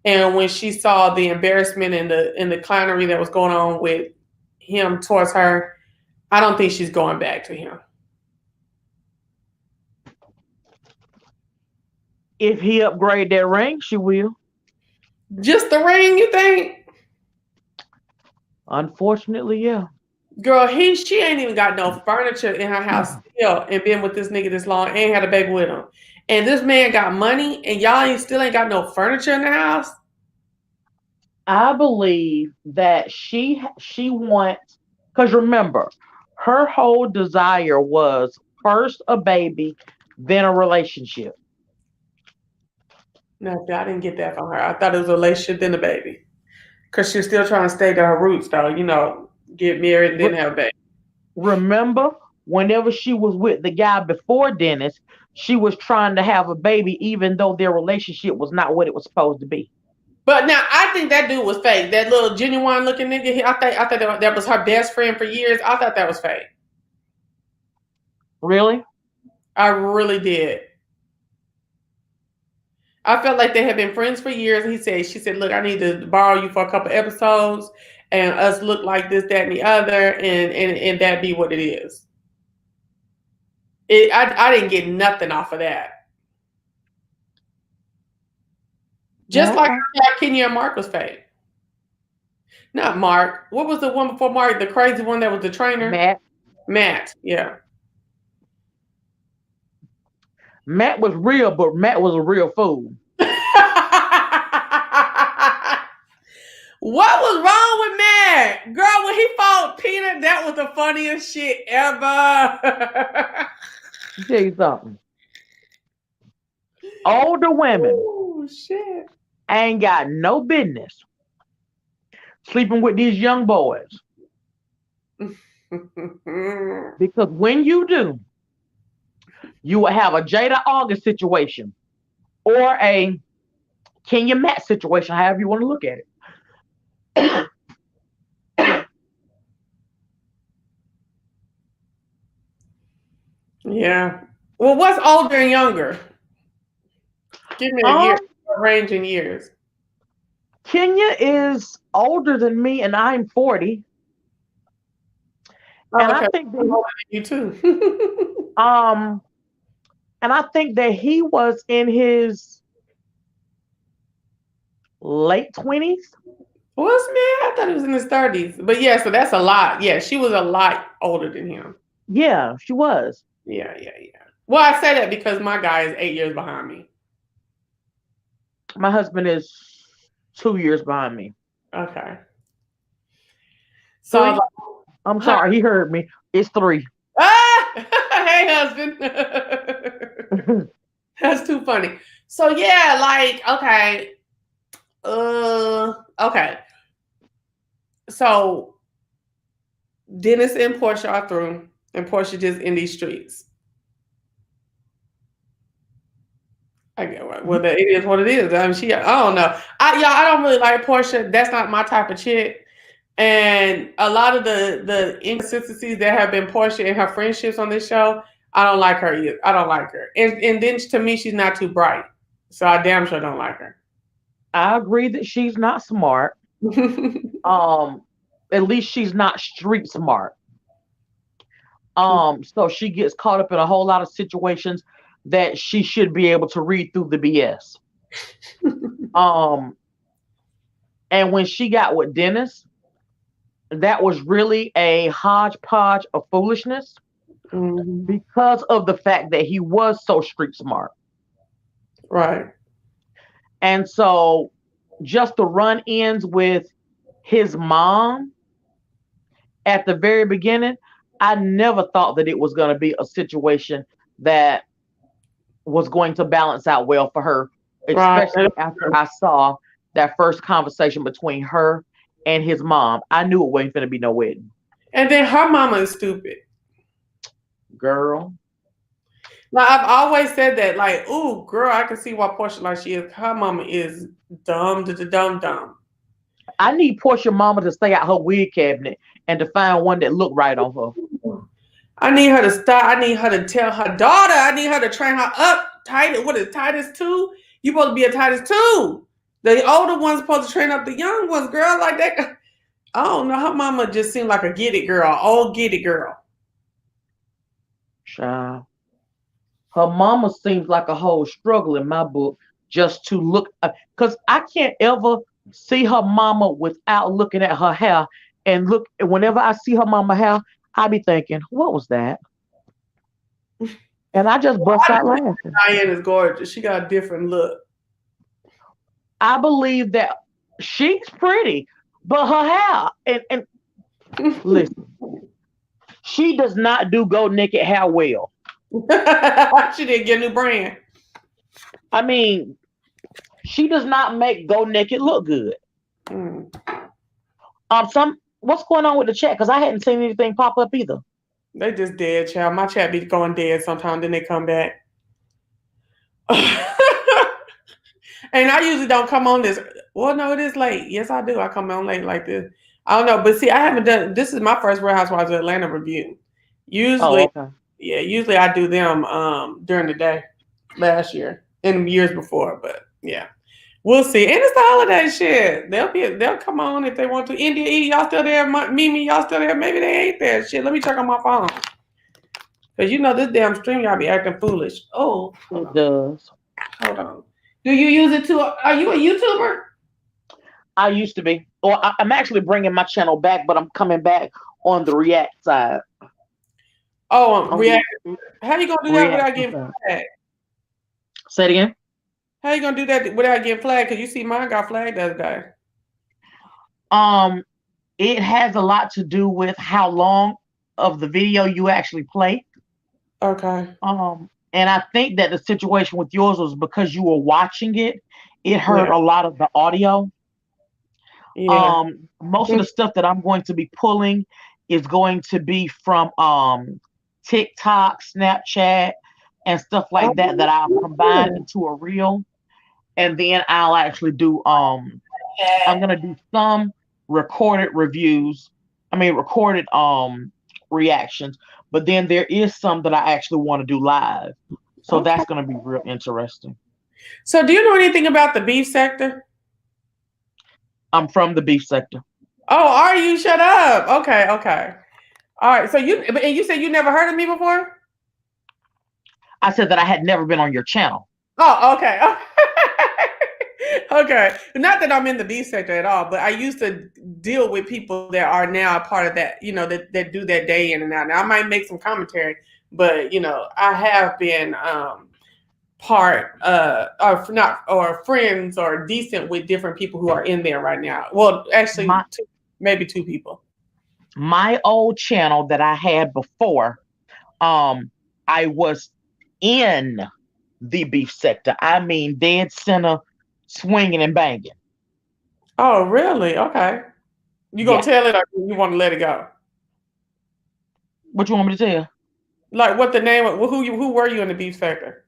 And when she saw the embarrassment and the clownery that was going on with him towards her, I don't think she's going back to him. If he upgrade that ring, she will. Just the ring, you think? Unfortunately, yeah. Girl, she ain't even got no furniture in her house still and been with this nigga this long and had a baby with him. And this man got money and y'all still ain't got no furniture in the house? I believe that she wants, because remember, Her whole desire was first a baby, then a relationship. No, I didn't get that from her. I thought it was a relationship, then a baby. Because she's still trying to stay to her roots, though. You know, get married and then have a baby. Remember, whenever she was with the guy before Dennis, she was trying to have a baby, even though their relationship was not what it was supposed to be. But now I think that dude was fake. That little genuine looking nigga. I thought that was her best friend for years. I thought that was fake. Really? I really did. I felt like they had been friends for years. She said, look, I need to borrow you for a couple episodes and us look like this, that, and the other, and that be what it is. I didn't get nothing off of that. Just like I thought Kenya and Mark was fake. Not Mark. What was the one before Mark? The crazy one that was the trainer? Matt, yeah. Matt was real, but Matt was a real fool. What was wrong with Matt? Girl, when he fought Peter, that was the funniest shit ever. I'll tell you something. Older women ain't got no business sleeping with these young boys. Because when you do, you will have a Jada August situation or a Kenya Matt situation, however you want to look at it. Yeah. Well, what's older and younger? Give me a range in years. Kenya is older than me, and I'm 40. Oh, and okay. I think that older than you too. And I think that he was in his late 20s. Was man? I thought he was in his 30s. But yeah, so that's a lot. Yeah, she was a lot older than him. Yeah, she was. Yeah. Well, I say that because my guy is 8 years behind me. My husband is 2 years behind me. Okay. So I'm sorry, he heard me. It's 3. Hey, husband. That's too funny. So yeah, like, okay. Okay. So Dennis and Portia are through, and Portia just in these streets. I get what. Well, it is what it is. I mean, I don't know. I don't really like Portia. That's not my type of chick. And a lot of the inconsistencies that have been Portia in her friendships on this show, I don't like her either. I don't like her. And then to me, she's not too bright. So I damn sure don't like her. I agree that she's not smart. At least she's not street smart. So she gets caught up in a whole lot of situations that she should be able to read through the BS. And when she got with Dennis, that was really a hodgepodge of foolishness because of the fact that he was so street smart. Right. And so just the run-ins with his mom at the very beginning, I never thought that it was going to be a situation that was going to balance out well for her, especially after I saw that first conversation between her and his mom. I knew it wasn't going to be no wedding. And then her mama is stupid. Girl. Now, I've always said that, like, ooh, girl, I can see why Portia like she is. Her mama is dumb. I need Portia mama to stay out her wig cabinet and to find one that look right on her. I need her to stop. I need her to tell her daughter. I need her to train her up. What is Titus 2? You supposed to be a Titus 2. The older one's supposed to train up the young ones, girl. Like that. I don't know. Her mama just seemed like a get it girl. Old get it girl. Child. Her mama seems like a whole struggle in my book just to look. Because I can't ever see her mama without looking at her hair. And look, whenever I see her mama hair, I be thinking, what was that? And I just bust out laughing. Diane is gorgeous. She got a different look. I believe that she's pretty, but her hair and listen, She does not do go naked hair well. She didn't get a new brand. I mean, she does not make go naked look good. Mm. What's going on with the chat? Because I hadn't seen anything pop up either. They just dead, child. My chat be going dead sometimes, then they come back. And I usually don't come on this. Well, no, it is late. Yes, I do. I come on late like this. I don't know, but see, I haven't done. This is my first Real Housewives of Atlanta review. Usually, okay. yeah, usually I do them during the day. Last year and years before, but yeah, we'll see. And it's the holiday shit. They'll come on if they want to. India E, y'all still there? Mimi, y'all still there? Maybe they ain't there. Shit, let me check on my phone. Cause you know this damn stream, y'all be acting foolish. Oh, it does. Hold on. Do you use it too? Are you a YouTuber? I used to be. Or I'm actually bringing my channel back, but I'm coming back on the React side. Oh, React. How you gonna do that without getting flagged? Say it again. How you gonna do that without getting flagged? Cause you see mine got flagged the other day. It has a lot to do with how long of the video you actually play. Okay. And I think that the situation with yours was because you were watching it. It hurt a lot of the audio. Yeah. Most of the stuff that I'm going to be pulling is going to be from TikTok, Snapchat, and stuff like that I'll combine into a reel. And then I'll actually do I'm gonna do some recorded reviews. Recorded reactions, but then there is some that I actually want to do live. So that's gonna be real interesting. So do you know anything about the beef sector? I'm from the beef sector. Oh, are you? Shut up. Okay. All right. So you said you never heard of me before? I said that I had never been on your channel. Oh, okay. Okay. Not that I'm in the beef sector at all, but I used to deal with people that are now a part of that, that do that day in and out. Now I might make some commentary, but I have been part or friends or decent with different people who are in there right now. Well, actually maybe two people. My old channel that I had before, I was in the beef sector. Dead center, swinging and banging. Oh, really? Okay. You gonna tell it, or you want to let it go? What you want me to tell? Like what the name of who were you in the beef sector?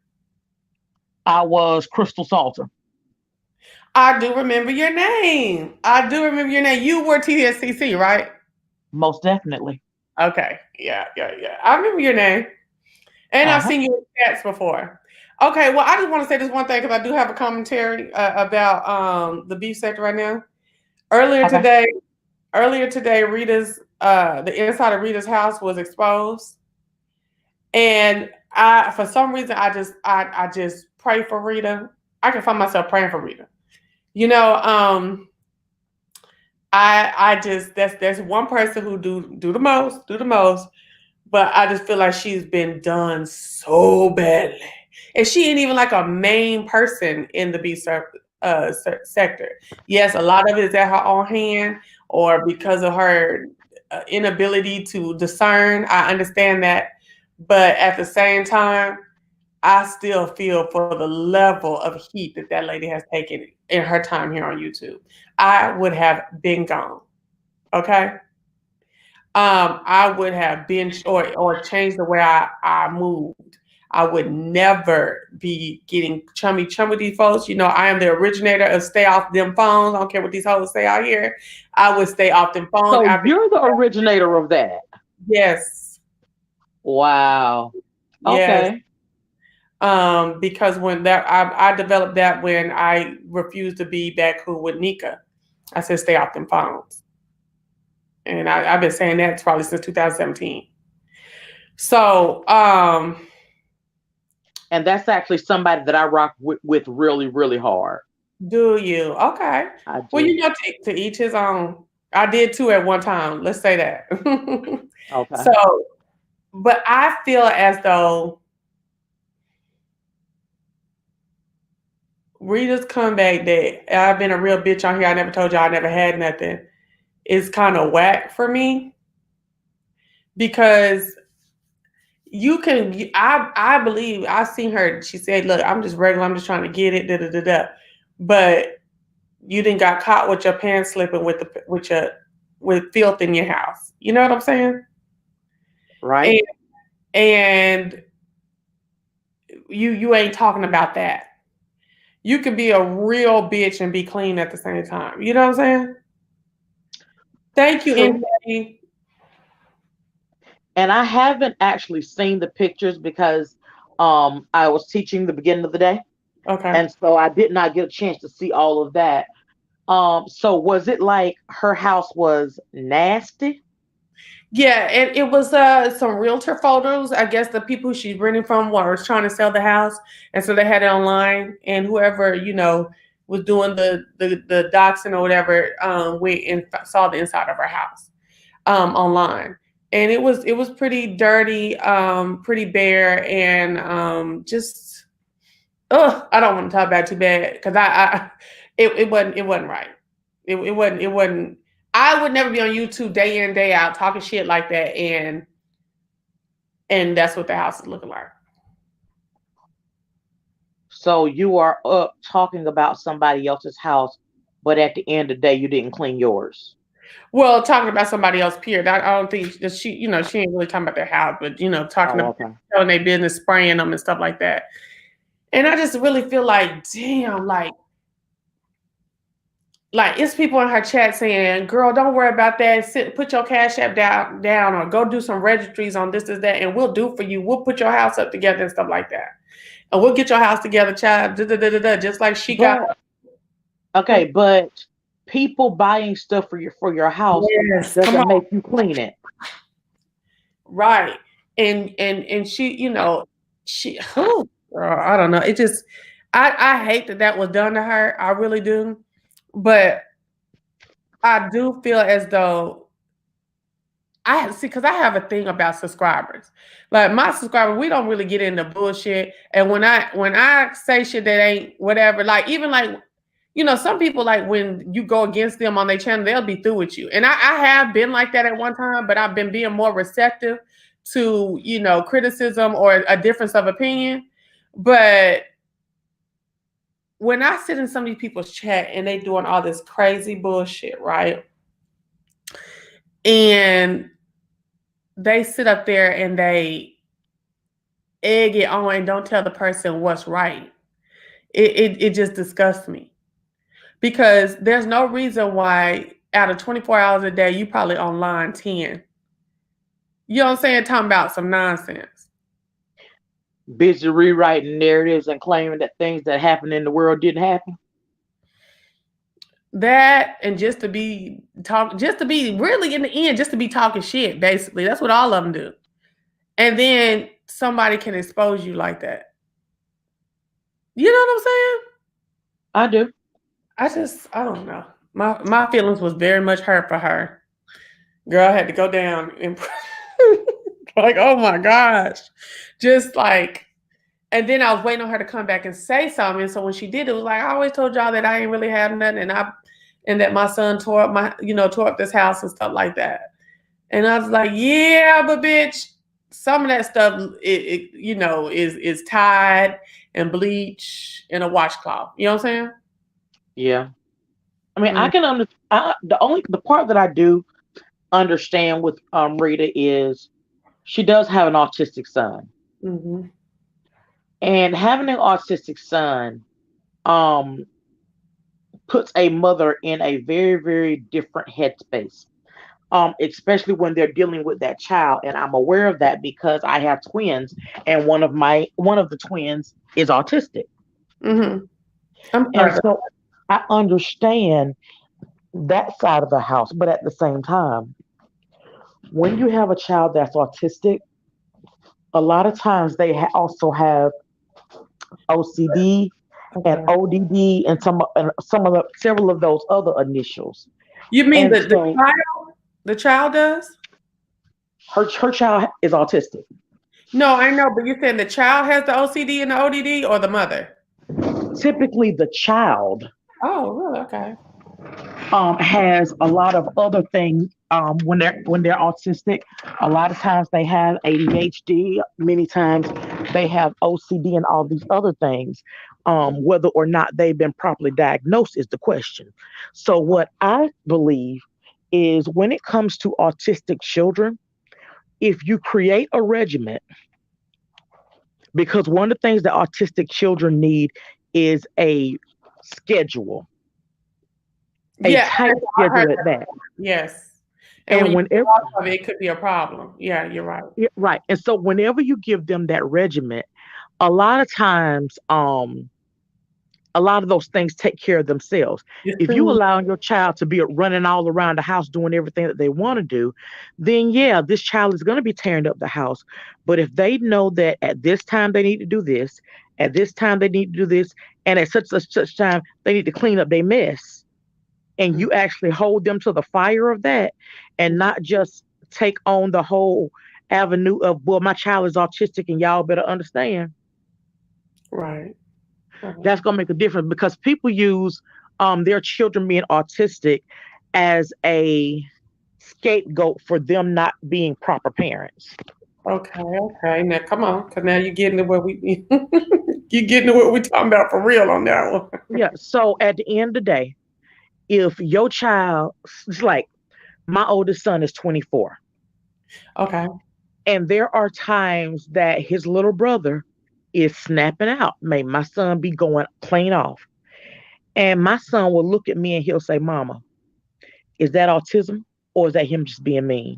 I was Crystal Salter. I do remember your name. You were TSCC, right? Most definitely. Okay. Yeah. I remember your name. And I've seen you in chats before. Okay, well, I just want to say this one thing because I do have a commentary about the beef sector right now. Earlier today, Rita's the inside of Rita's house was exposed, and for some reason I just pray for Rita. I can find myself praying for Rita. I just that's one person who do the most, but I just feel like she's been done so badly. And she ain't even like a main person in the beef sector. Yes, a lot of it is at her own hand or because of her inability to discern. I understand that. But at the same time, I still feel for the level of heat that lady has taken in her time here on YouTube. I would have been gone. Okay? I would have been or changed the way I moved. I would never be getting chummy with these folks. I am the originator of stay off them phones. I don't care what these hoes say out here. I would stay off them phones. So you're the originator of that? Yes. Wow. Yes. Okay. Because when I developed that when I refused to be back cool with Nika. I said stay off them phones. And I've been saying that probably since 2017. So, and that's actually somebody that I rock with really, really hard. Do you? Okay. Well, to each his own. I did too at one time. Let's say that. Okay. So, but I feel as though Rita's comeback that I've been a real bitch on here. I never told y'all I never had nothing. It's kind of whack for me because you can. I believe I've seen her. She said, "Look, I'm just regular. I'm just trying to get it." Da da da da. But you didn't got caught with your pants slipping with filth in your house. You know what I'm saying? Right. And you ain't talking about that. You can be a real bitch and be clean at the same time. You know what I'm saying? Thank you, True. NK. And I haven't actually seen the pictures because I was teaching the beginning of the day. Okay. And so I did not get a chance to see all of that. So was it like her house was nasty? Yeah, and it was some realtor photos. I guess the people she's renting from was trying to sell the house, and so they had it online. And whoever was doing the doxing or whatever went and saw the inside of her house online, and it was pretty dirty, pretty bare, and just I don't want to talk about it too bad because it wasn't right. It wasn't. I would never be on YouTube day in day out talking shit like that, and that's what the house is looking like. So you are up talking about somebody else's house, but at the end of the day, you didn't clean yours. Well, talking about somebody else, period. I don't think that she ain't really talking about their house, but talking Oh, about okay. telling their business, spraying them and stuff like that. And I just really feel like, damn, like it's people in her chat saying, "Girl, don't worry about that. Put your cash app down, or go do some registries on this, that, and we'll do for you. We'll put your house up together and stuff like that, and we'll get your house together, child." Da, da, da, da, da, just like she got. But okay, but people buying stuff for your house Yes, come doesn't on, make you clean it. right? And she, she. Oh, girl, I don't know. It just, I hate that was done to her. I really do, but I do feel as though I see, because I have a thing about subscribers. Like my subscribers, we don't really get into bullshit. And when I say shit that ain't whatever, like even like some people, like when you go against them on their channel, they'll be through with you. And I have been like that at one time, but I've been being more receptive to criticism or a difference of opinion. But when I sit in some of these people's chat and they doing all this crazy bullshit, right? And they sit up there and they egg it on and don't tell the person what's right. It just disgusts me because there's no reason why out of 24 hours a day you probably online 10. You know what I'm saying? Talking about some nonsense. Busy rewriting narratives and claiming that things that happened in the world didn't happen. That and just to be really in the end, just to be talking shit, basically. That's what all of them do. And then somebody can expose you like that. You know what I'm saying? I do. I don't know. My feelings was very much hurt for her. Girl, I had to go down and like, oh my gosh. Just like, and then I was waiting on her to come back and say something. So when she did, it was like, I always told y'all that I ain't really have nothing, and that my son tore up this house and stuff like that. And I was like, yeah, but bitch, some of that stuff is tied and bleach and a washcloth. You know what I'm saying? Yeah. I mean, I Mm. can understand. The part that I do understand with Rita is she does have an autistic son, Mm-hmm. and having an autistic son um puts a mother in a very, very different headspace. Especially when they're dealing with that child, and I'm aware of that because I have twins, and one of the twins is autistic, Mm-hmm. I'm and sorry. so I understand that side of the house. But at the same time, when you have a child that's autistic, a lot of times they also have OCD and Okay. ODD and some of the several of those other initials. You mean And the so child? The child does? her child is autistic. No, I know, but you're saying the child has the OCD and the ODD, or the mother? Typically, the child Oh, really? Okay. has a lot of other things when they're autistic, a lot of times they have ADHD. Many times they have OCD and all these other things. Whether or not they've been properly diagnosed is the question. So what I believe is when it comes to autistic children, if you create a regimen, because one of the things that autistic children need is a schedule, a tight I heard schedule at that. yes. And when And you whenever, get off of it, it could be a problem. Yeah, you're right. yeah, right. And so whenever you give them that regimen, a lot of times, a lot of those things take care of themselves. If you allow your child to be running all around the house doing everything that they want to do, then yeah, this child is going to be tearing up the house. But if they know that at this time they need to do this, at this time they need to do this, and at such time they need to clean up their mess, and you actually hold them to the fire of that, and not just take on the whole avenue of, well, my child is autistic and y'all better understand. Right. That's going to make a difference because people use their children being autistic as a scapegoat for them not being proper parents. Okay. Now come on, because now you're getting to what we you're getting to what we're talking about for real on that one. Yeah. So at the end of the day, if your child, it's like my oldest son is 24, Okay. and there are times that his little brother is snapping out. May my son be going plain off. And my son will look at me and he'll say, Mama, is that autism or is that him just being mean?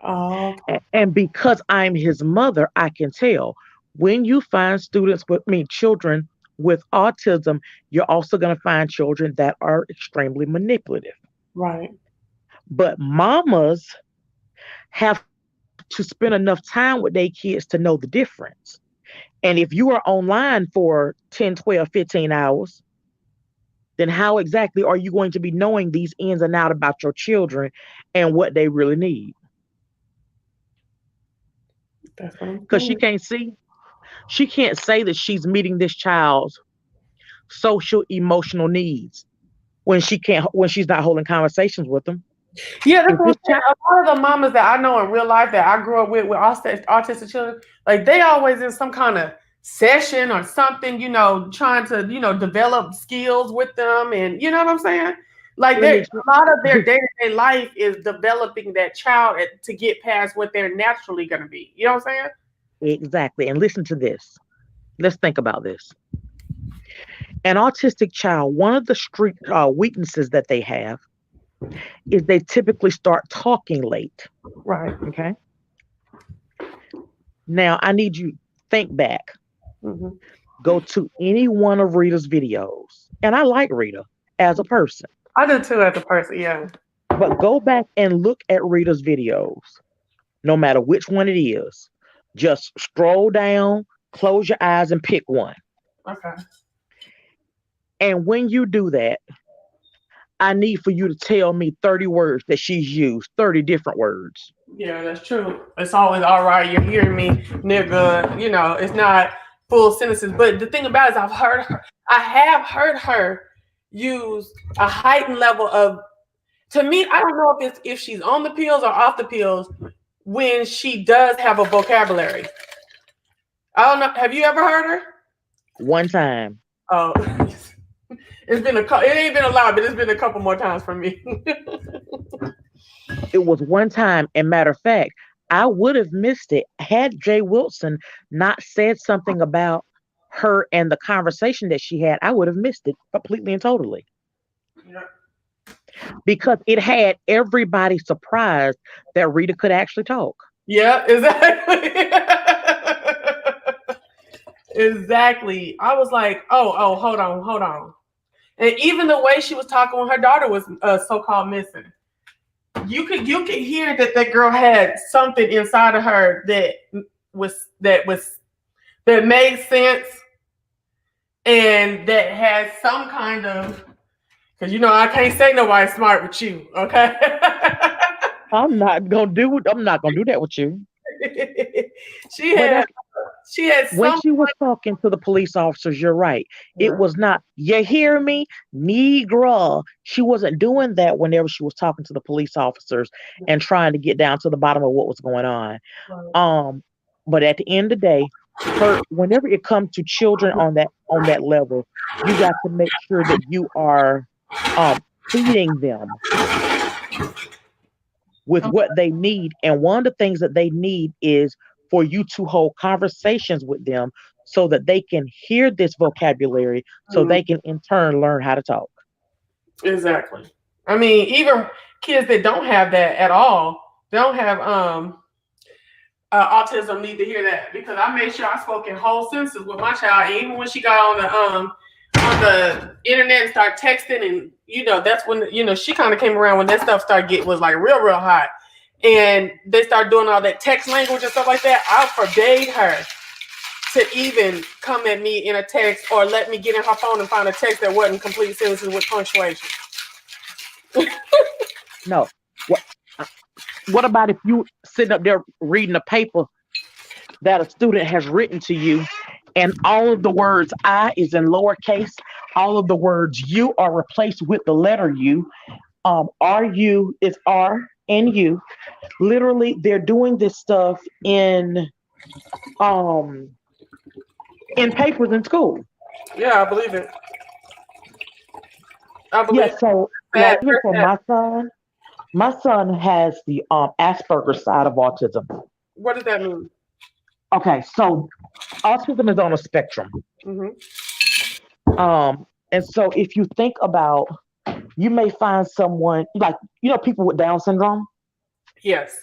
Oh, And because I'm his mother, I can tell. When you find children with autism, you're also going to find children that are extremely manipulative. right. But mamas have to spend enough time with their kids to know the difference. And if you are online for 10, 12, 15 hours, then how exactly are you going to be knowing these ins and out about your children and what they really need? That's what I'm Because saying. she can't say that she's meeting this child's social emotional needs when she's not holding conversations with them. Yeah, that's If what I'm this saying. child A lot of the mamas that I know in real life that I grew up with autistic children, like they always in some kind of session or something, trying to, develop skills with them, and you know what I'm saying? Like let me a lot of their day-to-day life is developing that child to get past what they're naturally gonna be. You know what I'm saying? exactly, and listen to this. Let's think about this. An autistic child, one of the street weaknesses that they have is they typically start talking late. Right. Okay. Now I need you to think back. Hmm. Go to any one of Rita's videos. And I like Rita as a person. I do too as a person, yeah. But go back and look at Rita's videos, no matter which one it is. Just scroll down, close your eyes, and pick one. Okay. And when you do that, I need for you to tell me 30 words that she's used, 30 different words. Yeah, that's true. It's always all right. You're hearing me, nigga. It's not full sentences. But the thing about it is, I have heard her use a heightened level of. To me, I don't know if she's on the pills or off the pills when she does have a vocabulary. I don't know. Have you ever heard her? One time. Oh, it's been it ain't been a lot, but it's been a couple more times for me. It was one time, and matter of fact, I would have missed it had Jay Wilson not said something about her and the conversation that she had. I would have missed it completely and totally Yeah. because it had everybody surprised that Rita could actually talk. Yeah, exactly. Exactly. I was like, oh, hold on. And even the way she was talking when her daughter was so-called missing, you could hear that girl had something inside of her was that made sense and that had some kind of, because I can't say nobody's smart with you, okay? I'm not gonna do that with you. She But had She had When some. she was talking to the police officers, you're right. It was not, you hear me, Negro. She wasn't doing that whenever she was talking to the police officers and trying to get down to the bottom of what was going on. But at the end of the day, whenever it comes to children on that level, you got to make sure that you are feeding them with what they need. And one of the things that they need is for you to hold conversations with them so that they can hear this vocabulary, so they can in turn learn how to talk. Exactly. I mean, even kids that don't have that at all, don't have autism, need to hear that, because I made sure I spoke in whole sentences with my child. And even when she got on the internet and started texting, and that's when she kind of came around when that stuff was like real hot, and they started doing all that text language and stuff like that. I forbade her to even come at me in a text or let me get in her phone and find a text that wasn't complete sentences with punctuation. No. What about if you sitting up there reading a paper that a student has written to you, and all of the words I is in lowercase, all of the words you are replaced with the letter U, RU is R and U. Literally, they're doing this stuff in papers in school. Yeah, I believe it. Yeah, so like even for my son has the Asperger's side of autism. What does that mean? Okay, so autism is on a spectrum. And so if you think about, you may find someone like, people with Down syndrome. Yes.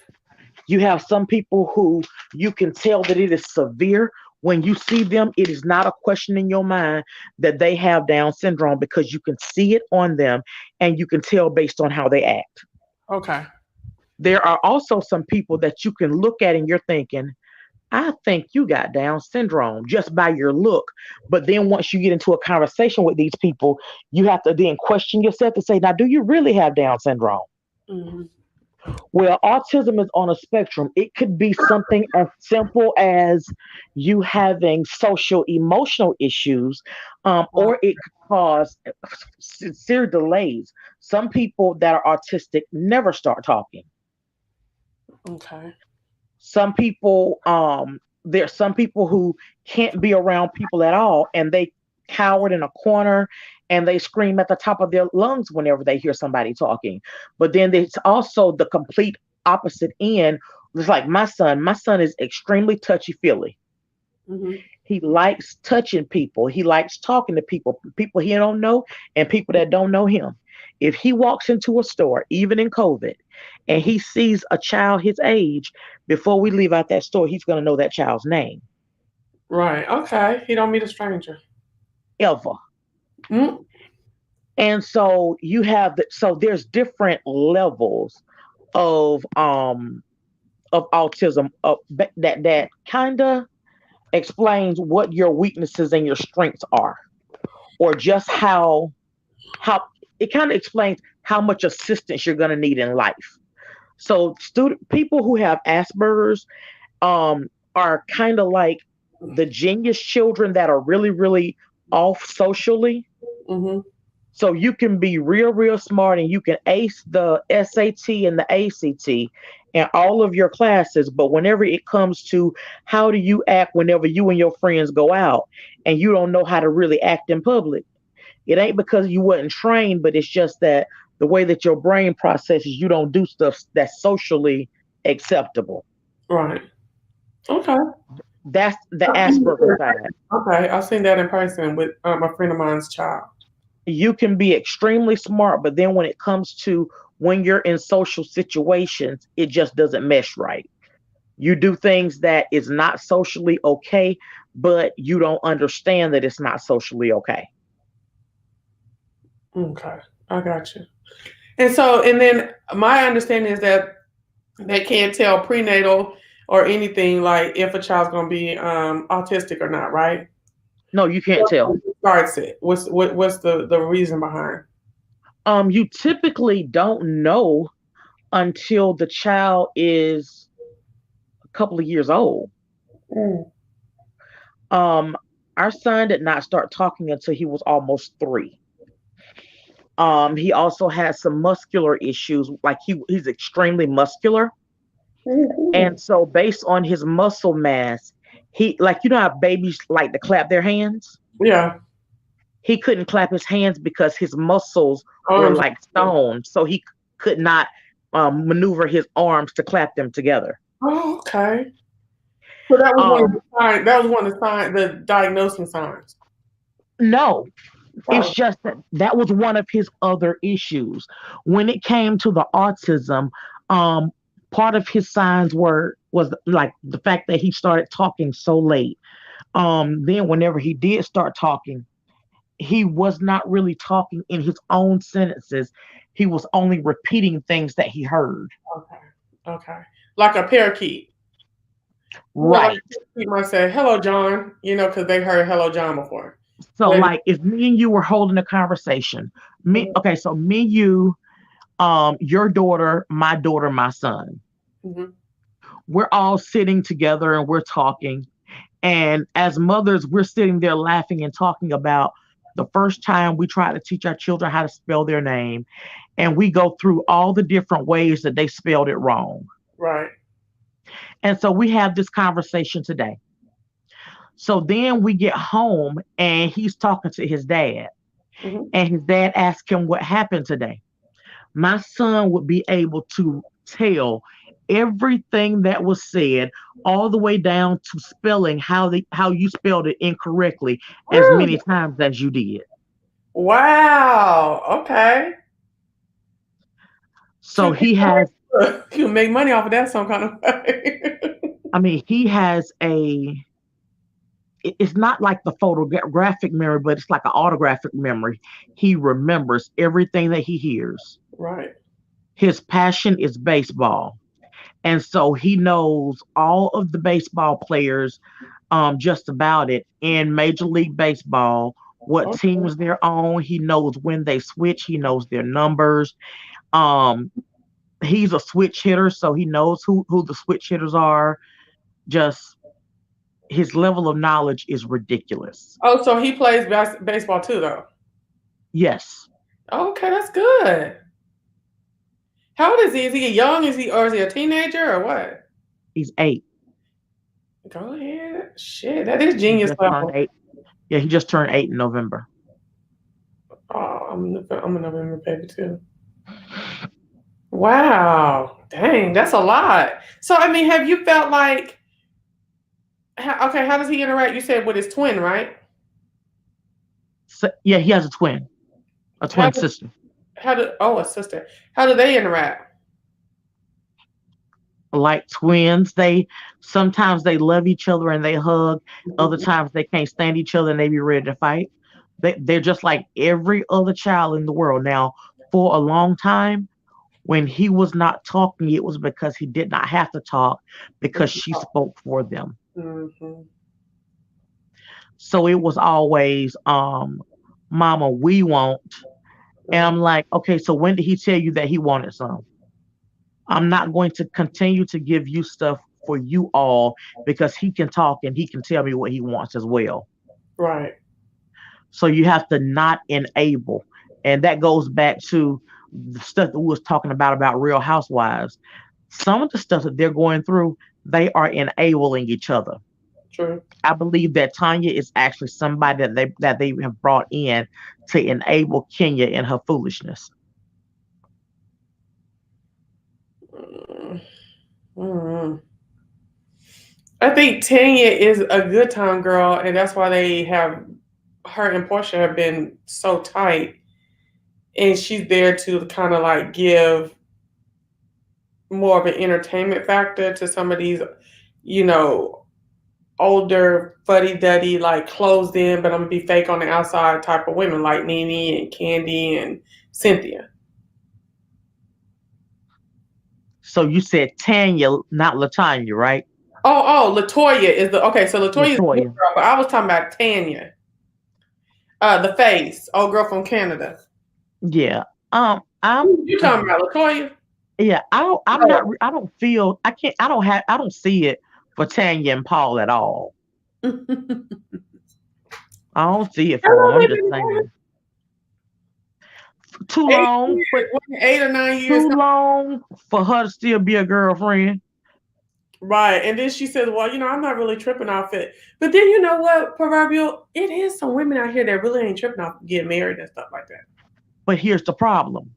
You have some people who you can tell that it is severe. When you see them, it is not a question in your mind that they have Down syndrome, because you can see it on them and you can tell based on how they act. Okay. There are also some people that you can look at and you're thinking, I think you got Down syndrome just by your look. But then once you get into a conversation with these people, you have to then question yourself to say, now, do you really have Down syndrome? Mm-hmm. Well, autism is on a spectrum. It could be something as simple as you having social emotional issues, or it could cause severe delays. Some people that are autistic never start talking. Okay. Some people, there's some people who can't be around people at all, and they cower in a corner and they scream at the top of their lungs whenever they hear somebody talking. But then there's also the complete opposite end. It's like my son is extremely touchy-feely. Mm-hmm. He likes touching people. He likes talking to people he don't know and people that don't know him. If he walks into a store, even in COVID, and he sees a child his age, before we leave out that store, he's going to know that child's name. Right. Okay. He don't meet a stranger. Ever. Mm-hmm. And so you have so there's different levels of autism that kind of explains what your weaknesses and your strengths are, or just how it kind of explains how much assistance you're going to need in life. So people who have Asperger's are kind of like the genius children that are really, really off socially. Mm-hmm. So you can be real smart and you can ace the SAT and the ACT and all of your classes. But whenever it comes to how do you act whenever you and your friends go out and you don't know how to really act in public, it ain't because you wasn't trained, but it's just that the way that your brain processes, you don't do stuff that's socially acceptable. Right. Okay. That's the Asperger side. Okay. I've seen that in person with a friend of mine's child. You can be extremely smart, but then when it comes to when you're in social situations, it just doesn't mesh right. You do things that is not socially okay, but you don't understand that it's not socially okay. Okay, I got you. And then my understanding is that they can't tell prenatal or anything like if a child's going to be autistic or not, right? No, you can't tell. Starts it. What's the reason behind? You typically don't know until the child is a couple of years old. Mm. Um, our son did not start talking until he was almost 3. He also has some muscular issues, like he's extremely muscular. Mhm. And so based on his muscle mass, he like how babies like to clap their hands. Yeah. He couldn't clap his hands because his muscles were Arms. like stone, so he could not maneuver his arms to clap them together. Oh, okay. So that was one of the Um, signs. That was one of the signs, the diagnosing signs. no, it's Oh, just that was one of his other issues. When it came to the autism, um, part of his signs was like the fact that he started talking so late. Then whenever he did start talking, he was not really talking in his own sentences. He was only repeating things that he heard. okay. Okay. Like a parakeet. Like Right. a parakeet might say, "Hello, John," because they heard "Hello, John" before. So But like if me and you were holding a conversation, so me, you, your daughter, my son, mhm. we're all sitting together and we're talking. And as mothers, we're sitting there laughing and talking about the first time we try to teach our children how to spell their name. And we go through all the different ways that they spelled it wrong. Right. And so we have this conversation today. So then we get home and he's talking to his dad. Mhm. And his dad asked him what happened today. My son would be able to tell everything that was said all the way down to spelling how you spelled it incorrectly as many Woo! times as you did. Wow. Okay. So So he has, you can make money off of that some kind of way. I mean, he has it's not like the photographic memory, but it's like an autographic memory. He remembers everything that he hears. Right. His passion is baseball. And so he knows all of the baseball players, just about it in Major League Baseball, what Okay. teams they're on. He knows when they switch. He knows their numbers. Um, he's a switch hitter, so he knows who the switch hitters are. Just his level of knowledge is ridiculous. Oh, so he plays baseball too, though. Yes, Okay, that's good. How old is he? Is he young? Is he a teenager or what? he's 8. Go ahead. Shit, that is He genius just turned level. 8. Yeah, he just turned 8 in November. Oh, I'm a November baby too. Wow. Dang, that's a lot. So I mean, have you felt like okay, how does he interact? You said with his twin, right? So, yeah, he has a How twin do sister. a sister. How do they interact? Like twins, they sometimes they love each other and they hug. Other Mhm. times they can't stand each other and they be ready to fight. They're just like every other child in the world. Now, for a long time, when he was not talking, it was because he did not have to talk because she spoke for them. Mhm. So it was always, Mama, we want. And Mhm. I'm like, okay, so when did he tell you that he wanted some? I'm not going to continue to give you stuff for you all because he can talk and he can tell me what he wants as well. Right. So you have to not enable. And that goes back to the stuff that we was talking about Real Housewives. Some of the stuff that they're going through, they are enabling each other. True. I believe that Tanya is actually somebody that they have brought in to enable Kenya in her foolishness. Mm. Mhm. I think Tanya is a good time girl, and that's why they have her and Portia have been so tight. And she's there to kind of like give more of an entertainment factor to some of these, you know, older fuddy duddy, like closed in, but I'm gonna be fake on the outside type of women like Nene and Candy and Cynthia. So you said Tanya, not Latanya, right? Latoya is the okay. So Latoya is the new Latoya. girl, but I was talking about Tanya, the face, old girl from Canada. Yeah. I'm Who you talking about, Latoya? yeah, Oh, I don't feel I can't I don't see it for Tanya and Paul at all. I don't see it How for him. long I'm they just been together? saying. Too 8 years, long for what, 8 or 9 years. too long for her to still be a girlfriend. Right. And then she said, well, I'm not really tripping off it. But then you know what, Proverbial? It is some women out here that really ain't tripping off getting married and stuff like that. But here's the problem.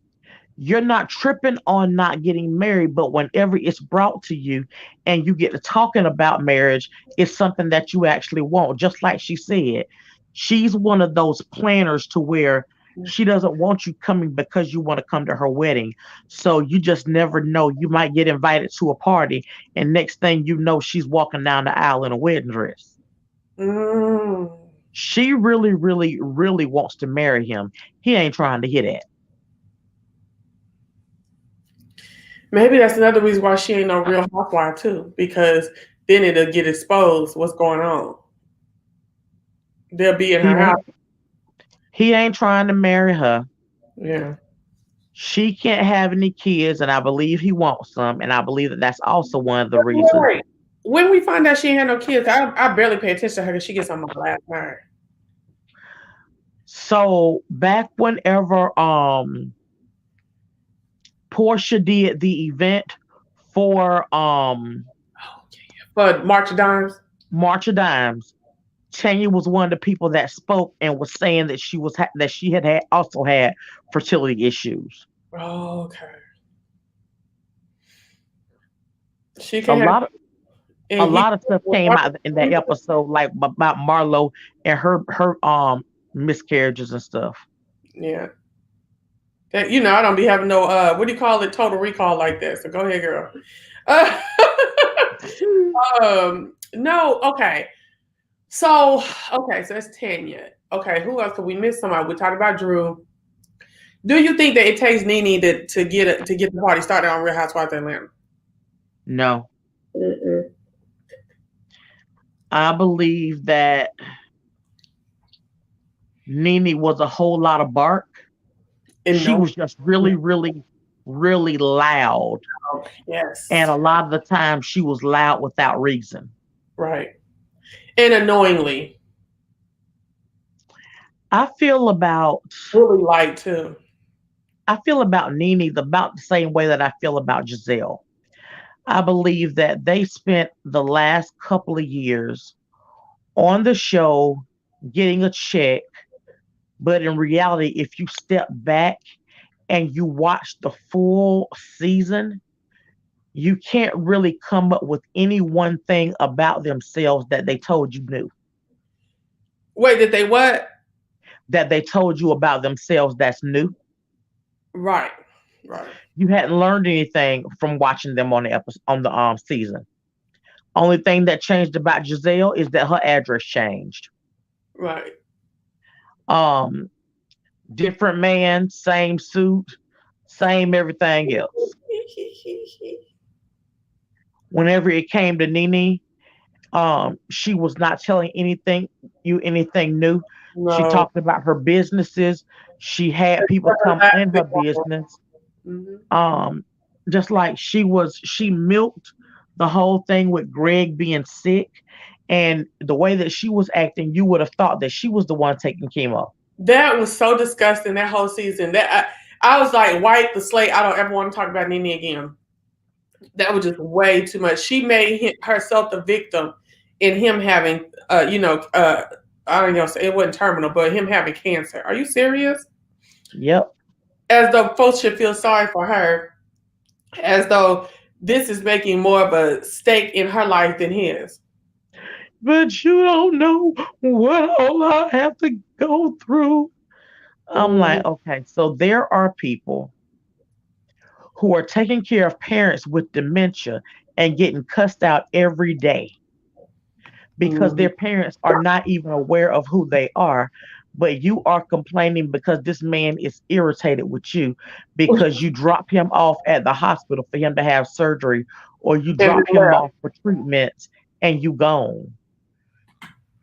You're not tripping on not getting married, but whenever it's brought to you and you get to talking about marriage, it's something that you actually want. Just like she said, she's one of those planners to where she doesn't want you coming because you want to come to her wedding. So you just never know. You might get invited to a party, and next thing you know, she's walking down the aisle in a wedding dress. Mm. She really, really, really wants to marry him. He ain't trying to hear that. Maybe that's another reason why she ain't no real housewife too, because then it'll get exposed what's going on. They'll be in He her house. ain't he ain't trying to marry her. Yeah. She can't have any kids, and I believe he wants some, and I believe that that's also one of the Wait, wait, reasons. wait. When we find out she ain't had no kids, I barely pay attention to her because she gets on my last nerve. So back whenever Portia did the event for But March of Dimes. March of Dimes, Tanya was one of the people that spoke and was saying that that she had also had fertility issues. Oh, okay. She A can have, lot of a and he lot of stuff came out in that episode, like about Marlo and her miscarriages and stuff. yeah. That, I don't be having no what do you call it, total recall like that. So go ahead, girl. Uh, no, okay. So that's Tanya. Okay, who else could we miss? Somebody. We talked about Drew. Do you think that it takes Nene to get the party started on Real Housewives of Atlanta? No, Mm-mm. I believe that Nene was a whole lot of bark. And She no, was just really, really, really loud. yes, And a lot of the time she was loud without reason. right, and annoyingly, I feel about really light too. Nene about the same way that I feel about Giselle. I believe that they spent the last couple of years on the show getting a check, but in reality, if you step back and you watch the full season, you can't really come up with any one thing about themselves that they told you knew. Wait, did they what? That they told you about themselves that's new. Right, right, You hadn't learned anything from watching them on the episode on the season. Only thing that changed about Giselle is that her address changed. right. Um, Different man, same suit, same everything else. Whenever it came to Nene, she was not telling anything new. She No. talked about her businesses. She had people come in her business. Mm-hmm. Um, just like she milked the whole thing with Greg being sick, and the way that she was acting, you would have thought that she was the one taking chemo. That was so disgusting, that whole season. That I was like, wipe the slate. I don't ever want to talk about Nene again. That was just way too much. She made herself the victim in him having, I don't know, it wasn't terminal, but him having cancer. Are you serious? Yep. As though folks should feel sorry for her, as though this is making more of a stake in her life than his. But you don't know what all I have to go through. I'm like, okay, so there are people who are taking care of parents with dementia and getting cussed out every day because Mm-hmm. their parents are not even aware of who they are. But you are complaining because this man is irritated with you because you drop him off at the hospital for him to have surgery, or you And drop him off for treatments and you gone.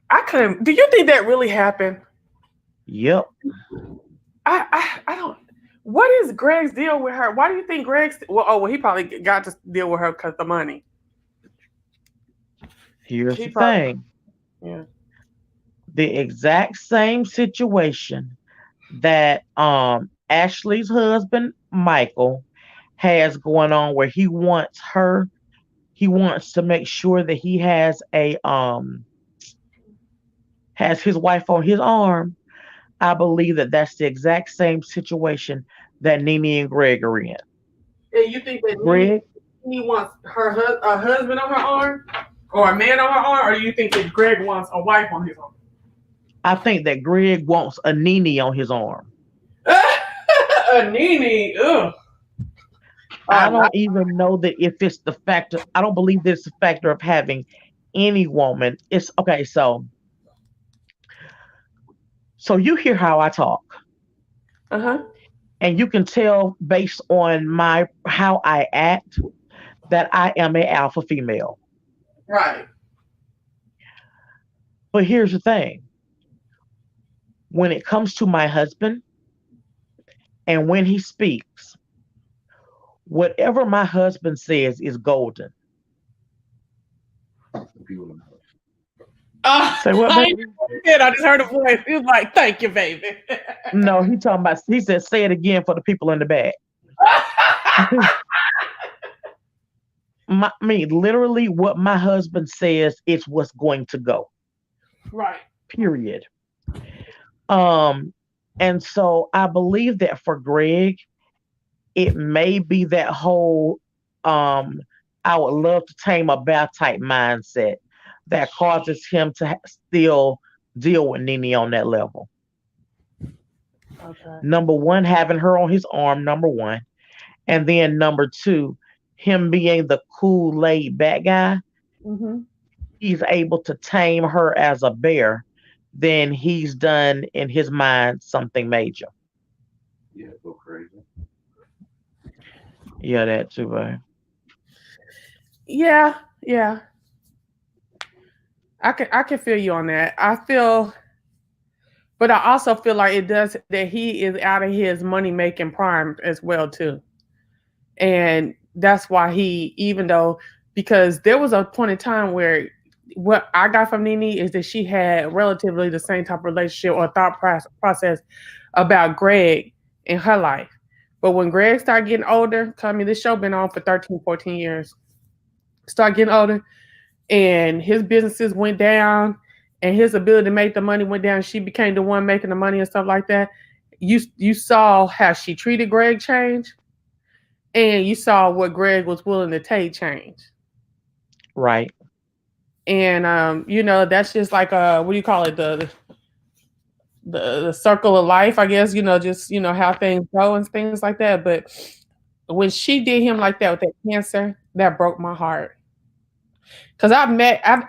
I couldn't. Do you think that really happened? Yep. I don't. What is Greg's deal with her? Why do you think Greg's? Well, he probably got to deal with her because of the money. Here's He the probably. thing. Yeah. The exact same situation that Ashley's husband Michael has going on, where he wants to make sure that he has his wife on his arm. I believe that that's the exact same situation that Nene and Greg are in. And you think that Greg, Nene wants a husband on her arm, or a man on her arm, or do you think that Greg wants a wife on his arm? I think that Greg wants a Nene on his arm. A Nene, ugh. I don't even know that if it's the factor. I don't believe that it's the factor of having any woman. It's okay. So you hear how I talk, Uh-huh. and you can tell based on my how I act that I am an alpha female. Right. But here's the thing: when it comes to my husband, and when he speaks, whatever my husband says is golden. Say what, I baby? just heard a voice. He was like, "Thank you, baby." No, he talking about. He said, "Say it again for the people in the back." Literally, what my husband says is what's going to go. Right. Period. And so I believe that for Greg, it may be that whole I would love to tame a bear type mindset that causes him to still deal with Nene on that level. Okay. Number one, having her on his arm, number one. And then number two, him being the cool, laid back guy, he's able to tame her as a bear, then he's done in his mind something major. Yeah, go crazy. Yeah, that too, babe. Yeah, yeah. I can feel you on that. But I also feel like it does that he is out of his money making prime as well too. And that's why even though, because there was a point in time where what I got from Nene is that she had relatively the same type of relationship or thought process about Greg in her life. But when Greg started getting older, I mean, this show been on for 13, 14 years, started getting older, and his businesses went down, and his ability to make the money went down. She became the one making the money and stuff like that. You saw how she treated Greg change, and you saw what Greg was willing to take change. Right. And that's just like what do you call it, the circle of life, I guess. Just how things go and things like that. But when she did him like that with that cancer, that broke my heart. Because I've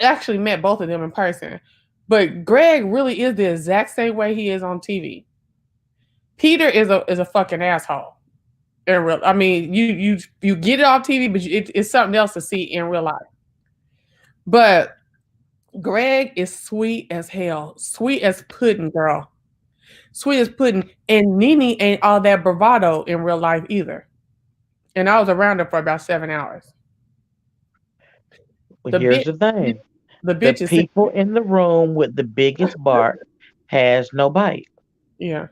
actually met both of them in person, but Greg really is the exact same way he is on TV. Peter is a fucking asshole in real. I mean, you get it off TV, but it's something else to see in real life. But Greg is sweet as hell, sweet as pudding, girl, sweet as pudding. And Nene ain't all that bravado in real life either. And I was around her for about 7 hours. Well, here's the thing. The The bitch is people in the room with the biggest bark has no bite. Yeah.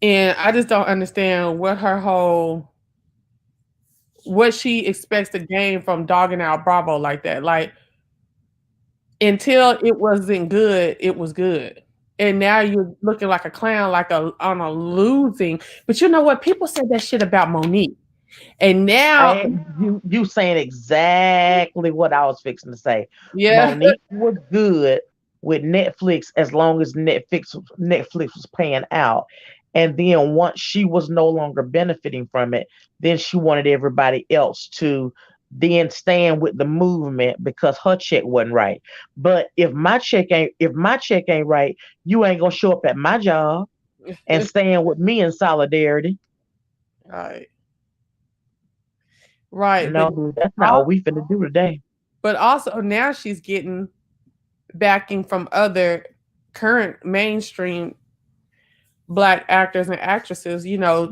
And I just don't understand what she expects to gain from dogging out Bravo like that. Like, until it wasn't good, it was good. And now you're looking like a clown, on a losing. But you know what? People said that shit about Monique. And now You saying exactly what I was fixing to say. yeah. Monique was good with Netflix as long as Netflix was paying out. And then once she was no longer benefiting from it, then she wanted everybody else to then stand with the movement because her check wasn't right. But if my check ain't right, you ain't gonna show up at my job and stand with me in solidarity. Right. Right. No, that's not what we finna do today. But also now she's getting backing from other current mainstream Black actors and actresses,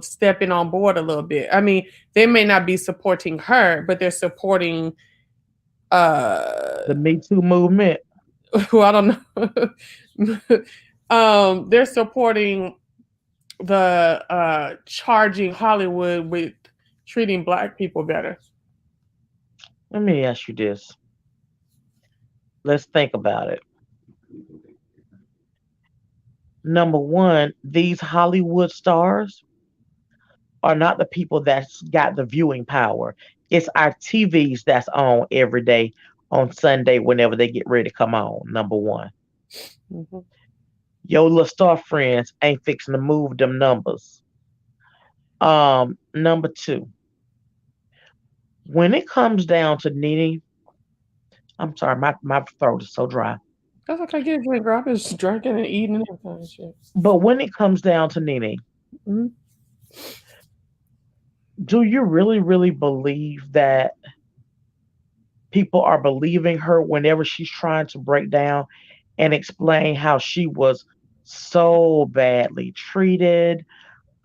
stepping on board a little bit. I mean, they may not be supporting her, but they're supporting The Me Too movement. who I don't know. They're supporting the charging Hollywood with treating Black people better. Let me ask you this. Let's think about it. Number one, these Hollywood stars are not the people that's got the viewing power. It's our TVs that's on every day on Sunday whenever they get ready to come on. Number one. Mm-hmm. Your little star friends ain't fixing to move them numbers. Number two, when it comes down to Nene, I'm sorry, my throat is so dry. That's okay. Get a drink, girl. I'm just drinking and eating and everything. Shit. But when it comes down to Nene, Mm-hmm. do you really, really believe that people are believing her whenever she's trying to break down and explain how she was so badly treated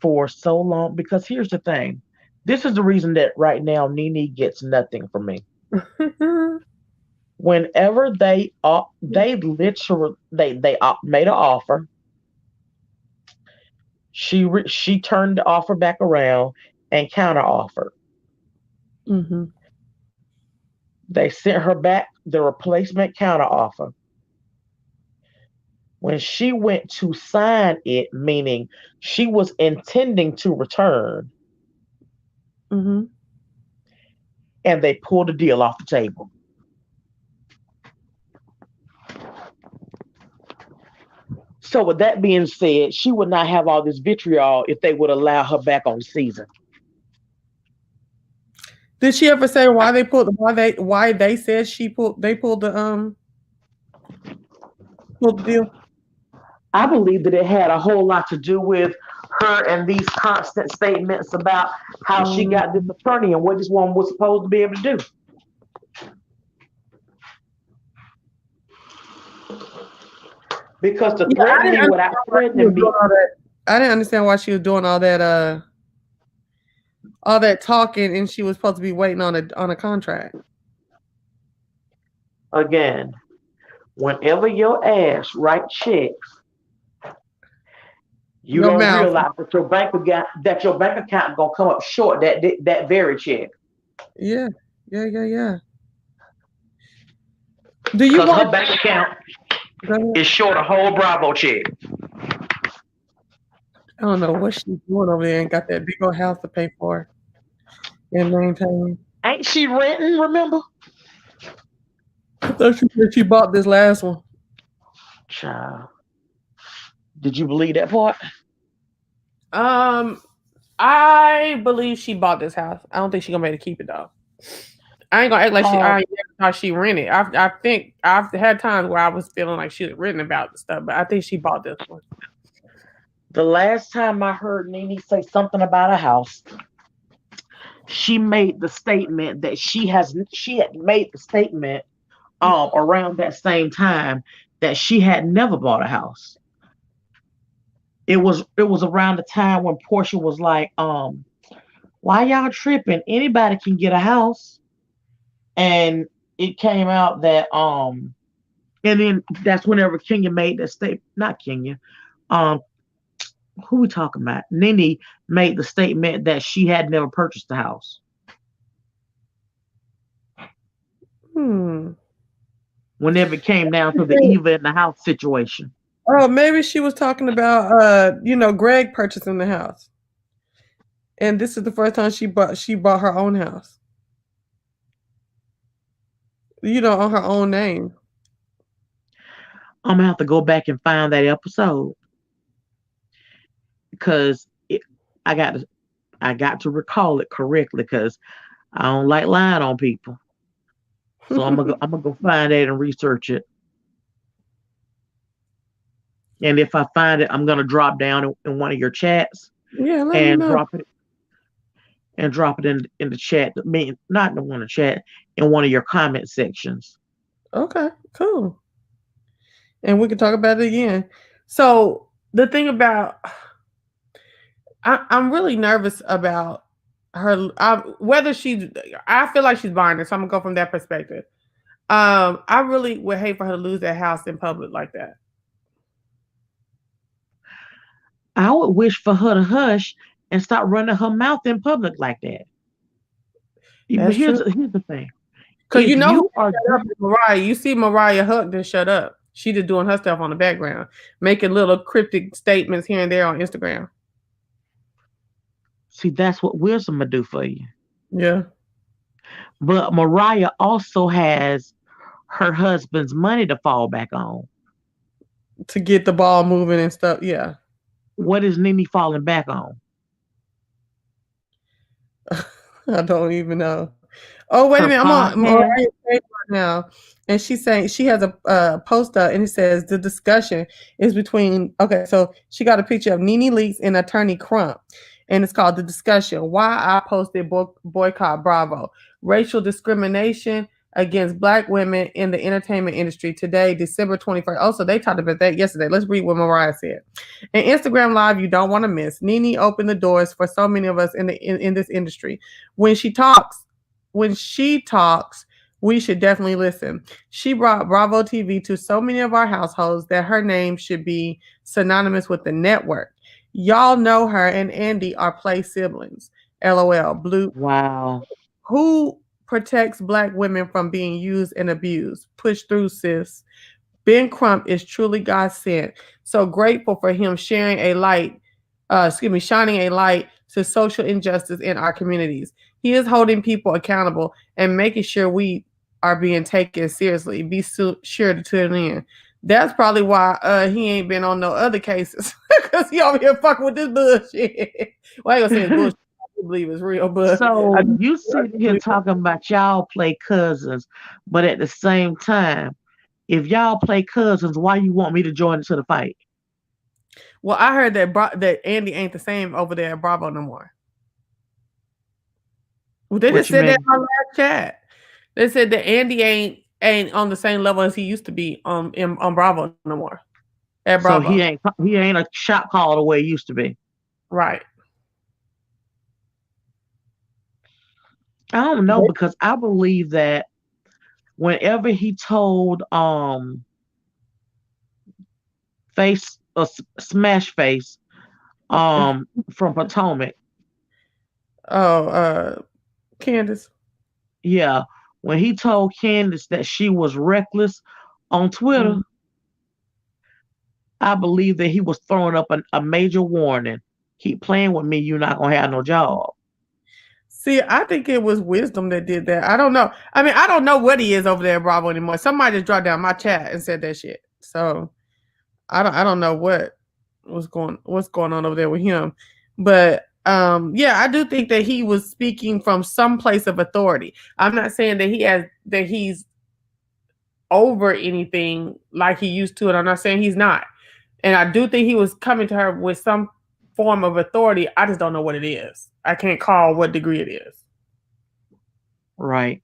for so long? Because here's the thing. This is the reason that right now Nene gets nothing from me. Whenever they literally they made an offer, she turned the offer back around and counter offered. Mm-hmm. They sent her back the replacement counter offer. When she went to sign it, meaning she was intending to return, Mm-hmm. and they pulled the deal off the table. So with that being said, she would not have all this vitriol if they would allow her back on the season. Did she ever say why they said they pulled the deal? I believe that it had a whole lot to do with her and these constant statements about how she got this attorney and what this woman was supposed to be able to do. Because to threaten me without threatening me. I didn't understand why she was doing all that talking, and she was supposed to be waiting on a contract. Again, whenever your ass write checks, you don't realize that your bank account gonna come up short that very check. Yeah. Do you want her bank account is short a whole Bravo check? I don't know what she's doing over there and got that big old house to pay for and maintain. Ain't she renting, remember? I thought she said she bought this last one. Child. Did you believe that part? I believe she bought this house. I don't think she's gonna be able to keep it though. I ain't gonna act like I ain't never thought she rented. I think I've had times where I was feeling like she was written about the stuff, but I think she bought this one. The last time I heard Nene say something about a house, she made the statement that she had made the statement around that same time that she had never bought a house. It was around the time when Portia was like, why y'all tripping? Anybody can get a house. And it came out that and then that's whenever Kenya made that statement. Not Kenya. Who we talking about? Nene made the statement that she had never purchased the house. Whenever it came down to the Eva in the house situation. Oh, maybe she was talking about Greg purchasing the house. And this is the first time she bought her own house. On her own name. I'm gonna have to go back and find that episode because I got to recall it correctly because I don't like lying on people. So I'm gonna go find that and research it. And if I find it, I'm gonna drop down in one of your chats. Yeah, let me know. drop it in the chat. I mean, not in the one in the chat, in one of your comment sections. Okay, cool. And we can talk about it again. So the thing about I'm really nervous about her. I feel like she's buying it, so I'm gonna go from that perspective. I really would hate for her to lose that house in public like that. I would wish for her to hush and stop running her mouth in public like that. But That's true. here's the thing. Because If you know who you are shut up is Mariah. You see Mariah Huck just shut up. She just doing her stuff on the background, making little cryptic statements here and there on Instagram. see, that's what wisdom will do for you. Yeah. But Mariah also has her husband's money to fall back on. To get the ball moving and stuff. Yeah. What is Nene falling back on? I don't even know. Oh, wait a minute. I'm on Mariah's page right now. And she's saying she has a post up and it says the discussion is between, okay, so she got a picture of Nene Leakes and attorney Crump. And it's called The Discussion. Why I posted boycott Bravo. Racial discrimination against Black women in the entertainment industry today, December 21st. Also, they talked about that yesterday. Let's read what Mariah said. An Instagram Live you don't want to miss. Nene opened the doors for so many of us in this industry. When she talks, we should definitely listen. She brought Bravo TV to so many of our households that her name should be synonymous with the network. Y'all know her and Andy are play siblings. LOL. Blue. Wow. Who protects Black women from being used and abused? Push through, sis. Ben Crump is truly God sent. So grateful for him shining a light to social injustice in our communities. He is holding people accountable and making sure we are being taken seriously. Be sure to tune in. That's probably why he ain't been on no other cases because he over here fucking with this bullshit. Well, I ain't gonna say it's bullshit. I believe it's real, but so you sit here talking about y'all play cousins, but at the same time, if y'all play cousins, why you want me to join into the fight? Well, I heard that Andy ain't the same over there at Bravo no more. Well, they just said that in our last chat. They said that Andy ain't on the same level as he used to be on Bravo no more. At Bravo. So he ain't a shot caller the way he used to be. Right. I don't know because I believe that whenever he told Smash Face from Potomac. Candace. Yeah. When he told Candace that she was reckless on Twitter, I believe that he was throwing up a major warning. Keep playing with me, you're not gonna have no job. See, I think it was wisdom that did that. I don't know. I mean, I don't know what he is over there at Bravo anymore. Somebody just dropped down my chat and said that shit. So I don't know what's going on over there with him. But yeah, I do think that he was speaking from some place of authority. I'm not saying that he's over anything like he used to, and I'm not saying he's not. And I do think he was coming to her with some form of authority. I just don't know what it is. I can't call what degree it is. Right.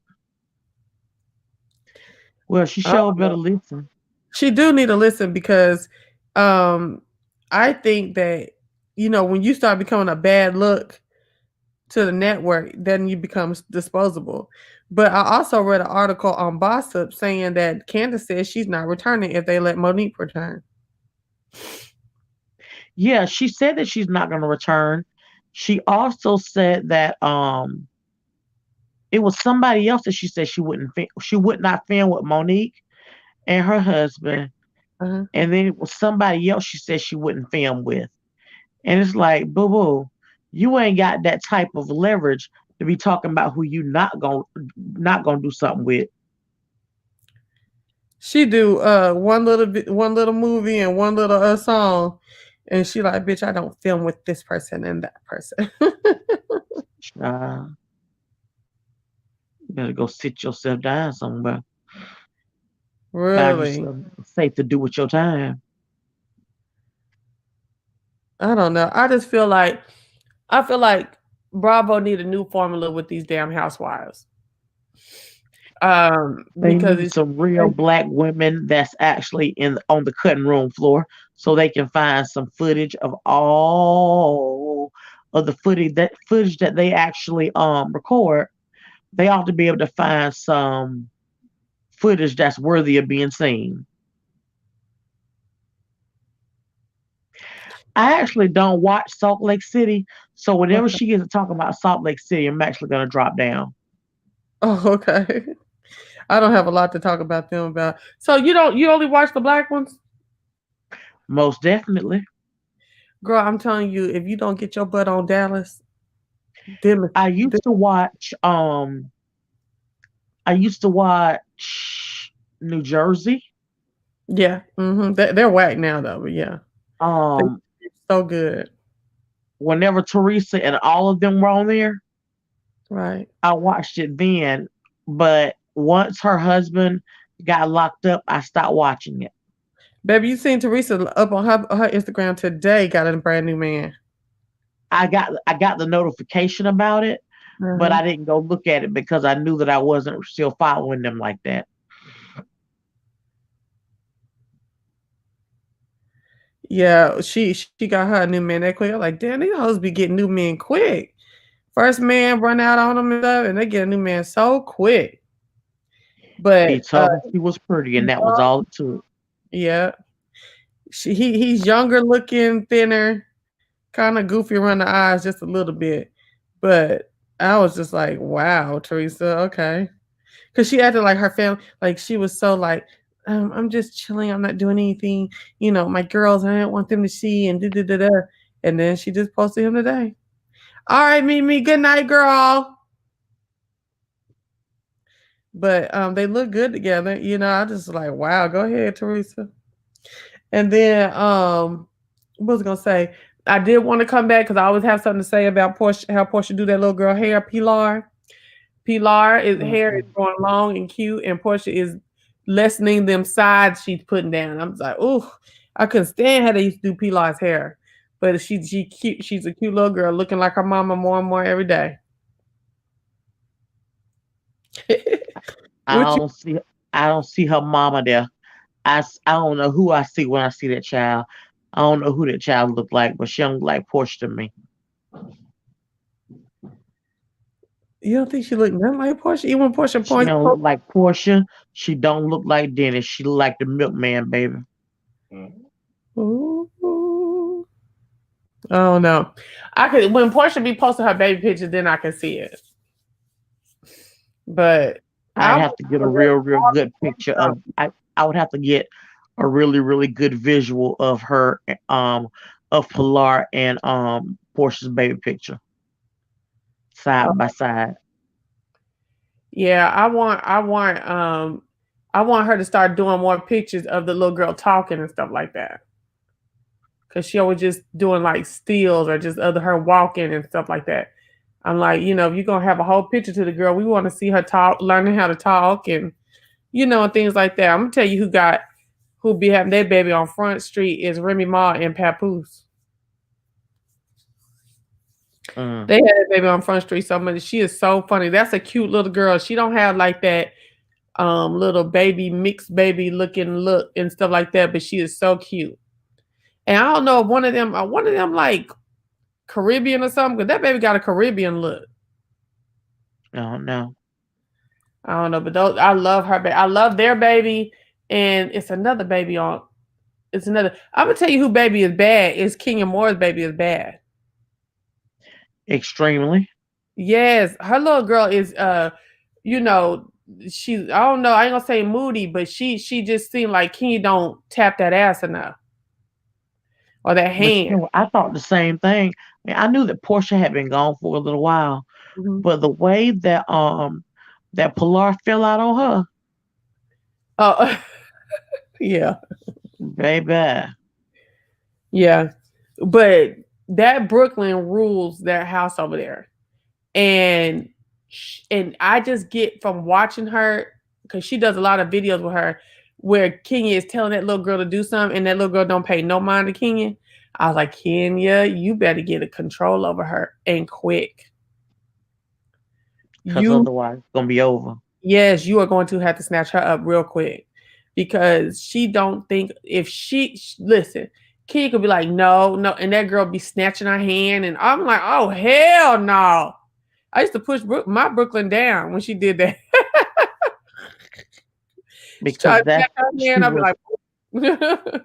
Well, she sure better listen. She do need to listen because I think that, when you start becoming a bad look to the network, then you become disposable. But I also read an article on Bossip saying that Candace says she's not returning if they let Monique return. Yeah, she said that she's not going to return. She also said that it was somebody else that she said she would not film with Monique and her husband. Uh-huh. And then it was somebody else she said she wouldn't film with. And it's like, boo-boo, you ain't got that type of leverage to be talking about who you not gonna do something with. She do one little movie and one little song, and she like, bitch, I don't film with this person and that person. You better go sit yourself down somewhere. Really? Safe to do with your time. I don't know. I feel like Bravo need a new formula with these damn housewives. Because it's some real Black women that's actually on the cutting room floor, so they can find some footage of all of the footage that they actually record. They ought to be able to find some footage that's worthy of being seen. I actually don't watch Salt Lake City, so whenever she gets to talk about Salt Lake City, I'm actually gonna drop down. Oh, okay. I don't have a lot to talk about them about. So you only watch the black ones? Most definitely. Girl, I'm telling you, if you don't get your butt on Dallas, them, I used to watch New Jersey. yeah. They're whack now though, but yeah. They're Um so good. Whenever Teresa and all of them were on there, Right. I watched it then. But once her husband got locked up, I stopped watching it. Baby, you seen Teresa up on her Instagram today, got a brand new man. I got the notification about it, but Uh-huh. I didn't go look at it because I knew that I wasn't still following them like that. Yeah, she got her a new man that quick. I'm like, damn, these hoes be getting new men quick. First man run out on them and stuff, and they get a new man so quick. He But told her she was pretty, and that was all it took. yeah, he's younger looking, thinner, kind of goofy around the eyes just a little bit. But I was just like, wow, Teresa, okay. Because she acted like her family, like she was so like, I'm just chilling. I'm not doing anything. You know, my girls, I didn't want them to see and da da da da. And then she just posted him today. All right, Mimi, good night, girl. But they look good together. You know, I just like, wow, go ahead, Teresa. And then what was I gonna say? I did want to come back because I always have something to say about Portia, how Portia do that little girl hair, Pilar. Pilar is hair is growing long and cute, and Portia is lessening them sides she's putting down. I'm just like, oh, I couldn't stand how they used to do Pilar's hair. But she cute, she's a cute little girl looking like her mama more and more every day. I What you don't see I don't see her mama there. I don't know who I see when I see that child. I don't know who that child look like, but she don't look like Portia to me. you don't think she look nothing like Portia? Even Portia She points. don't look like Portia. She don't look like Dennis. She look like the milkman, baby. Ooh. Oh no, I could when Portia be posting her baby pictures, then I can see it. But I'd have to get a real good picture of. I would have to get a really good visual of her, of Pilar and Portia's baby picture side by side. yeah, I want her to start doing more pictures of the little girl talking and stuff like that. Cause she always just doing like steals or just other her walking and stuff like that. I'm like, you know, if you're gonna have a whole picture to the girl, we want to see her talk, learning how to talk and and things like that. I'm gonna tell you who be having their baby on Front Street is Remy Ma and Papoose. They had a baby on Front Street so much. She is so funny. That's a cute little girl. She don't have like that little baby mixed baby looking look and stuff like that, but she is so cute. And I don't know if one of them like Caribbean or something, because that baby got a Caribbean look. Oh no. I don't know, but those I love her baby. I love their baby, and it's another baby on. It's another. I'm gonna tell you who baby is bad. Is King and Moore's baby is bad. Extremely. Yes, her little girl is she's I don't know, I ain't gonna say moody, but she just seemed like King don't tap that ass enough. Or that But hand. I thought the same thing. I knew that Portia had been gone for a little while, but the way that Pilar fell out on her, Oh yeah. baby. Yeah. But that Brooklyn rules that house over there. And I just get from watching her, because she does a lot of videos with her, where Kenya is telling that little girl to do something and that little girl don't pay no mind to Kenya. I was like, Kenya, you better get a control over her and quick. Because otherwise it's gonna be over. Yes, you are going to have to snatch her up real quick, because she don't think if she listen, Kenya could be like, no, and that girl be snatching her hand, and I'm like, oh hell no. I used to push my Brooklyn down when she did that. She tried because to snatch her she hand. I'd be was like,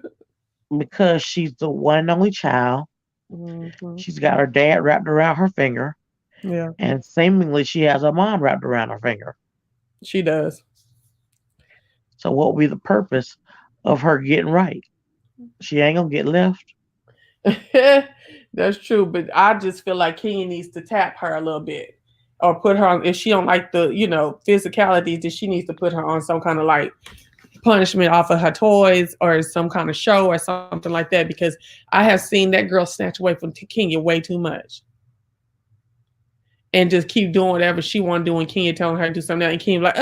because she's the one and only child. mhm, She's got her dad wrapped around her finger, yeah, and seemingly she has her mom wrapped around her finger. she does. So what will be the purpose of her getting right? She ain't gonna get left. That's true, but I just feel like Kenya needs to tap her a little bit, or put her on. If she don't like the physicality, then she needs to put her on some kind of like punishment off of her toys or some kind of show or something like that. Because I have seen that girl snatch away from Kenya way too much, and just keep doing whatever she want to do, and Kenya telling her to do something, and Kenya like,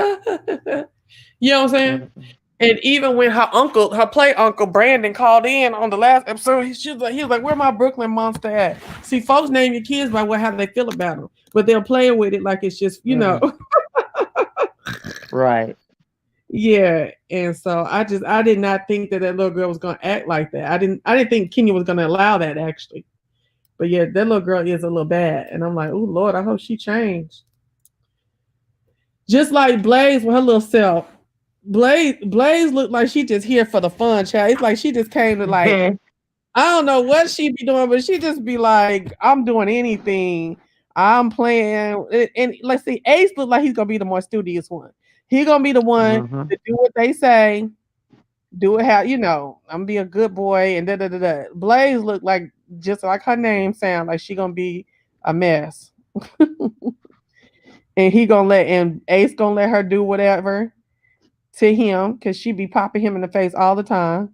you know what I'm saying? Mm-mm. And even when her play uncle Brandon called in on the last episode, he was like, "Where my Brooklyn monster at?" See, folks name your kids by how they feel about them, but they'll play with it like it's just, Mm, right. yeah. And so I did not think that little girl was gonna act like that. I didn't think Kenya was gonna allow that actually. But yeah, that little girl is a little bad, and I'm like, oh Lord, I hope she changed. Just like Blaze with her little self. Blaze looked like she just here for the fun, child. It's like she just came to like, I don't know what she be doing, but she just be like, I'm doing anything. I'm playing. And let's see, Ace look like he's gonna be the more studious one. He gonna be the one Mhm. to do what they say, do it how I'm gonna be a good boy and da da da da. Blaze look like just like her name sound like she gonna be a mess. And Ace gonna let her do whatever to him because she be popping him in the face all the time.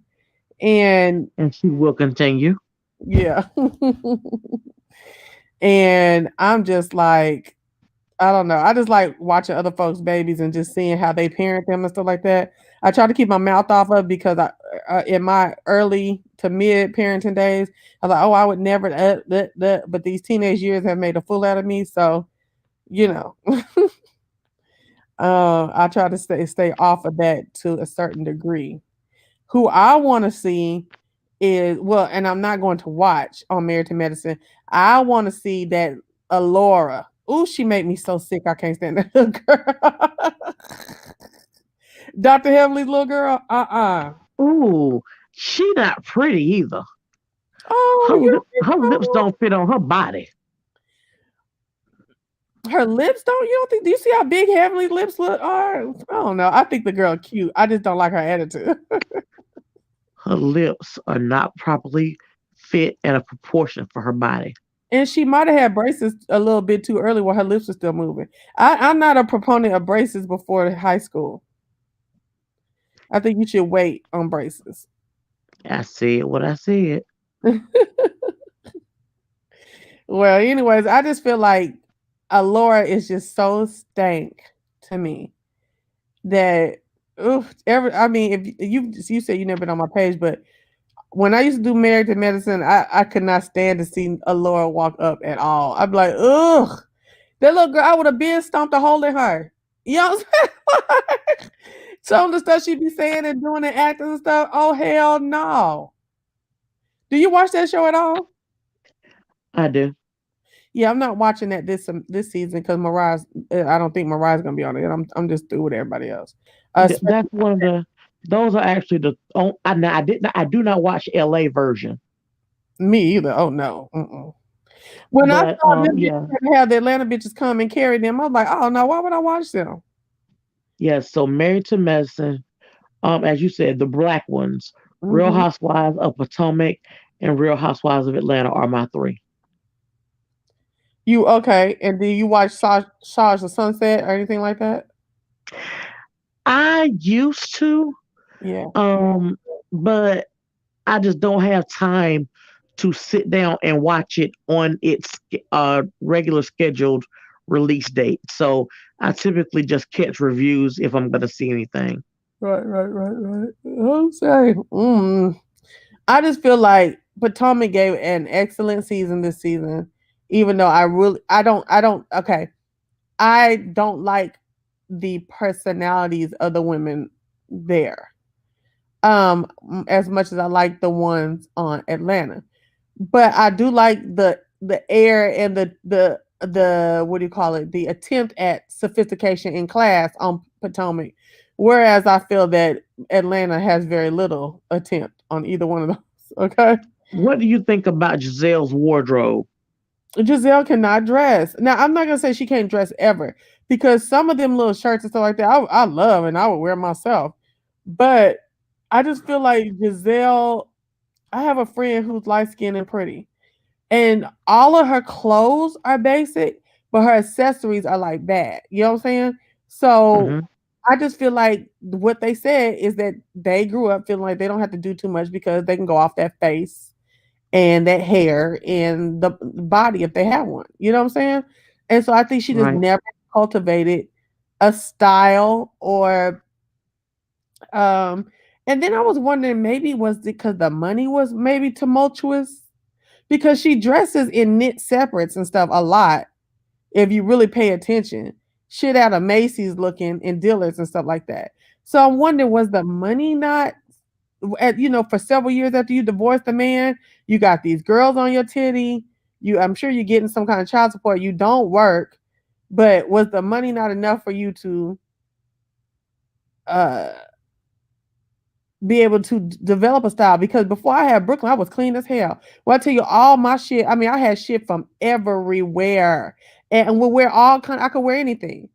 And And she will continue. yeah. And I'm just like, I don't know. I just like watching other folks' babies and just seeing how they parent them and stuff like that. I try to keep my mouth off of because in my early to mid parenting days, I was like, oh, I would never, but these teenage years have made a fool out of me. So, you know, I try to stay off of that to a certain degree. Who I want to see and I'm not going to watch on Married to Medicine. I want to see that Alora. Ooh, she made me so sick. I can't stand that little girl. Dr. Heavenly's little girl. Ooh, she not pretty either. Oh, you don't think Her lips so? don't fit on her body. Her lips don't. You don't think? Do you see how big Heavenly's lips are? I don't know. I think the girl cute. I just don't like her attitude. Her lips are not properly fit and a proportion for her body. And she might have had braces a little bit too early while her lips were still moving. I'm not a proponent of braces before high school. I think you should wait on braces. I see it when I see it. Well, anyways, I just feel like Alora is just so stank to me that I mean, if you said you never been on my page, but when I used to do Married to Medicine, I could not stand to see Alora walk up at all. I'd be like, ugh, that little girl, I would have been stomped a hole in her. You know what I'm saying? Some of the stuff she be saying and doing and acting and stuff. Oh hell no. Do you watch that show at all? I do. Yeah, I'm not watching that this season because I don't think Mariah's gonna be on it. I'm just through with everybody else. That's Especially one of the. Those are actually the. Oh, I do not watch LA version, me either. Oh no. Mm-mm. When I but saw them yeah, have the Atlanta bitches come and carry them, I was like, oh no, why would I watch them? yeah. So Married to Medicine, as you said, the black ones, Real Hmm. Housewives of Potomac and Real Housewives of Atlanta are my three. You okay? And do you watch Shaw's the Sunset or anything like that? I used to, Yeah. um, but I just don't have time to sit down and watch it on its regular scheduled release date. So I typically just catch reviews if I'm going to see anything. Right. I'm sorry. I just feel like Potomac gave an excellent season this season, even though I don't like the personalities of the women there. As much as I like the ones on Atlanta. But I do like the air and the what do you call it? The attempt at sophistication in class on Potomac Whereas I feel that Atlanta has very little attempt on either one of those. Okay. What do you think about Giselle's wardrobe? Giselle cannot dress. Now, I'm not gonna say she can't dress ever because some of them little shirts and stuff like that I love and I would wear myself. But I just feel like Giselle, I have a friend who's light skinned and pretty, and all of her clothes are basic, but her accessories are like bad. You know what I'm saying? So Hmm. I just feel like what they said is that they grew up feeling like they don't have to do too much because they can go off that face and that hair and the body if they have one. You know what I'm saying? And so I think she just Right. never cultivated a style or um and then I was wondering maybe was it because the money was maybe tumultuous because she dresses in knit separates and stuff a lot if you really pay attention. Shit out of Macy's looking and dealers and stuff like that. So I'm wondering was the money not for several years after you divorced the man, you got these girls on your titty. I'm sure you're getting some kind of child support. You don't work, but was the money not enough for you to uh, be able to develop a style? Because before I had Brooklyn, I was clean as hell. Well, I tell you, all my shit. I mean, I had shit from everywhere, and we'll wear all kind. I could wear anything.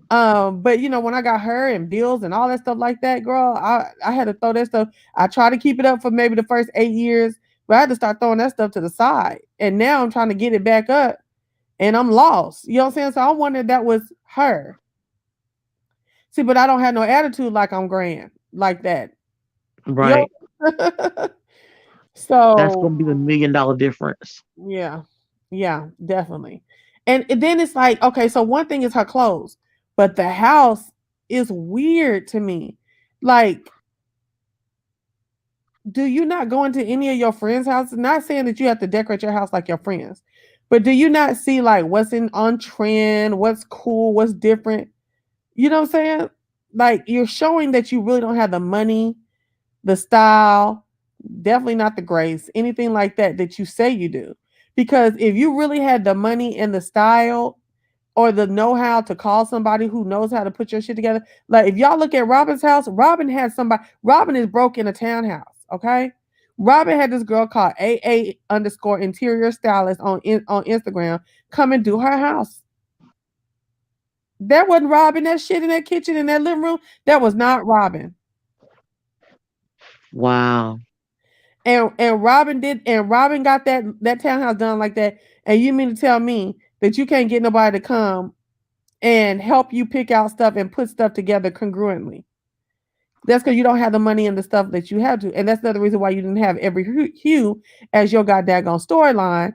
But when I got her and bills and all that stuff like that, girl, I had to throw that stuff. I tried to keep it up for maybe the first 8 years, but I had to start throwing that stuff to the side. And now I'm trying to get it back up and I'm lost. You know what I'm saying? So I wondered if that was her. See, but I don't have no attitude like I'm grand like that. You Right. know? That's So gonna be the $1 million difference. yeah. Yeah, definitely. And then it's like, okay, so one thing is her clothes, but the house is weird to me. Like, do you not go into any of your friends' houses? Not saying that you have to decorate your house like your friends, but do you not see like what's in on trend, what's cool, what's different? You know what I'm saying? Like you're showing that you really don't have the money, the style, definitely not the grace, anything like that you say you do. Because if you really had the money and the style or the know-how to call somebody who knows how to put your shit together, like if y'all look at Robin's house, Robin had somebody, Robin is broke in a townhouse, okay? Robin had this girl called AA underscore interior stylist on Instagram come and do her house. That wasn't Robin. That shit in that kitchen in that living room, that was not Robin. Wow. And Robin got that townhouse done like that. And you mean to tell me that you can't get nobody to come and help you pick out stuff and put stuff together congruently? That's because you don't have the money and the stuff that you have to. And that's another reason why you didn't have every hue as your goddamn storyline.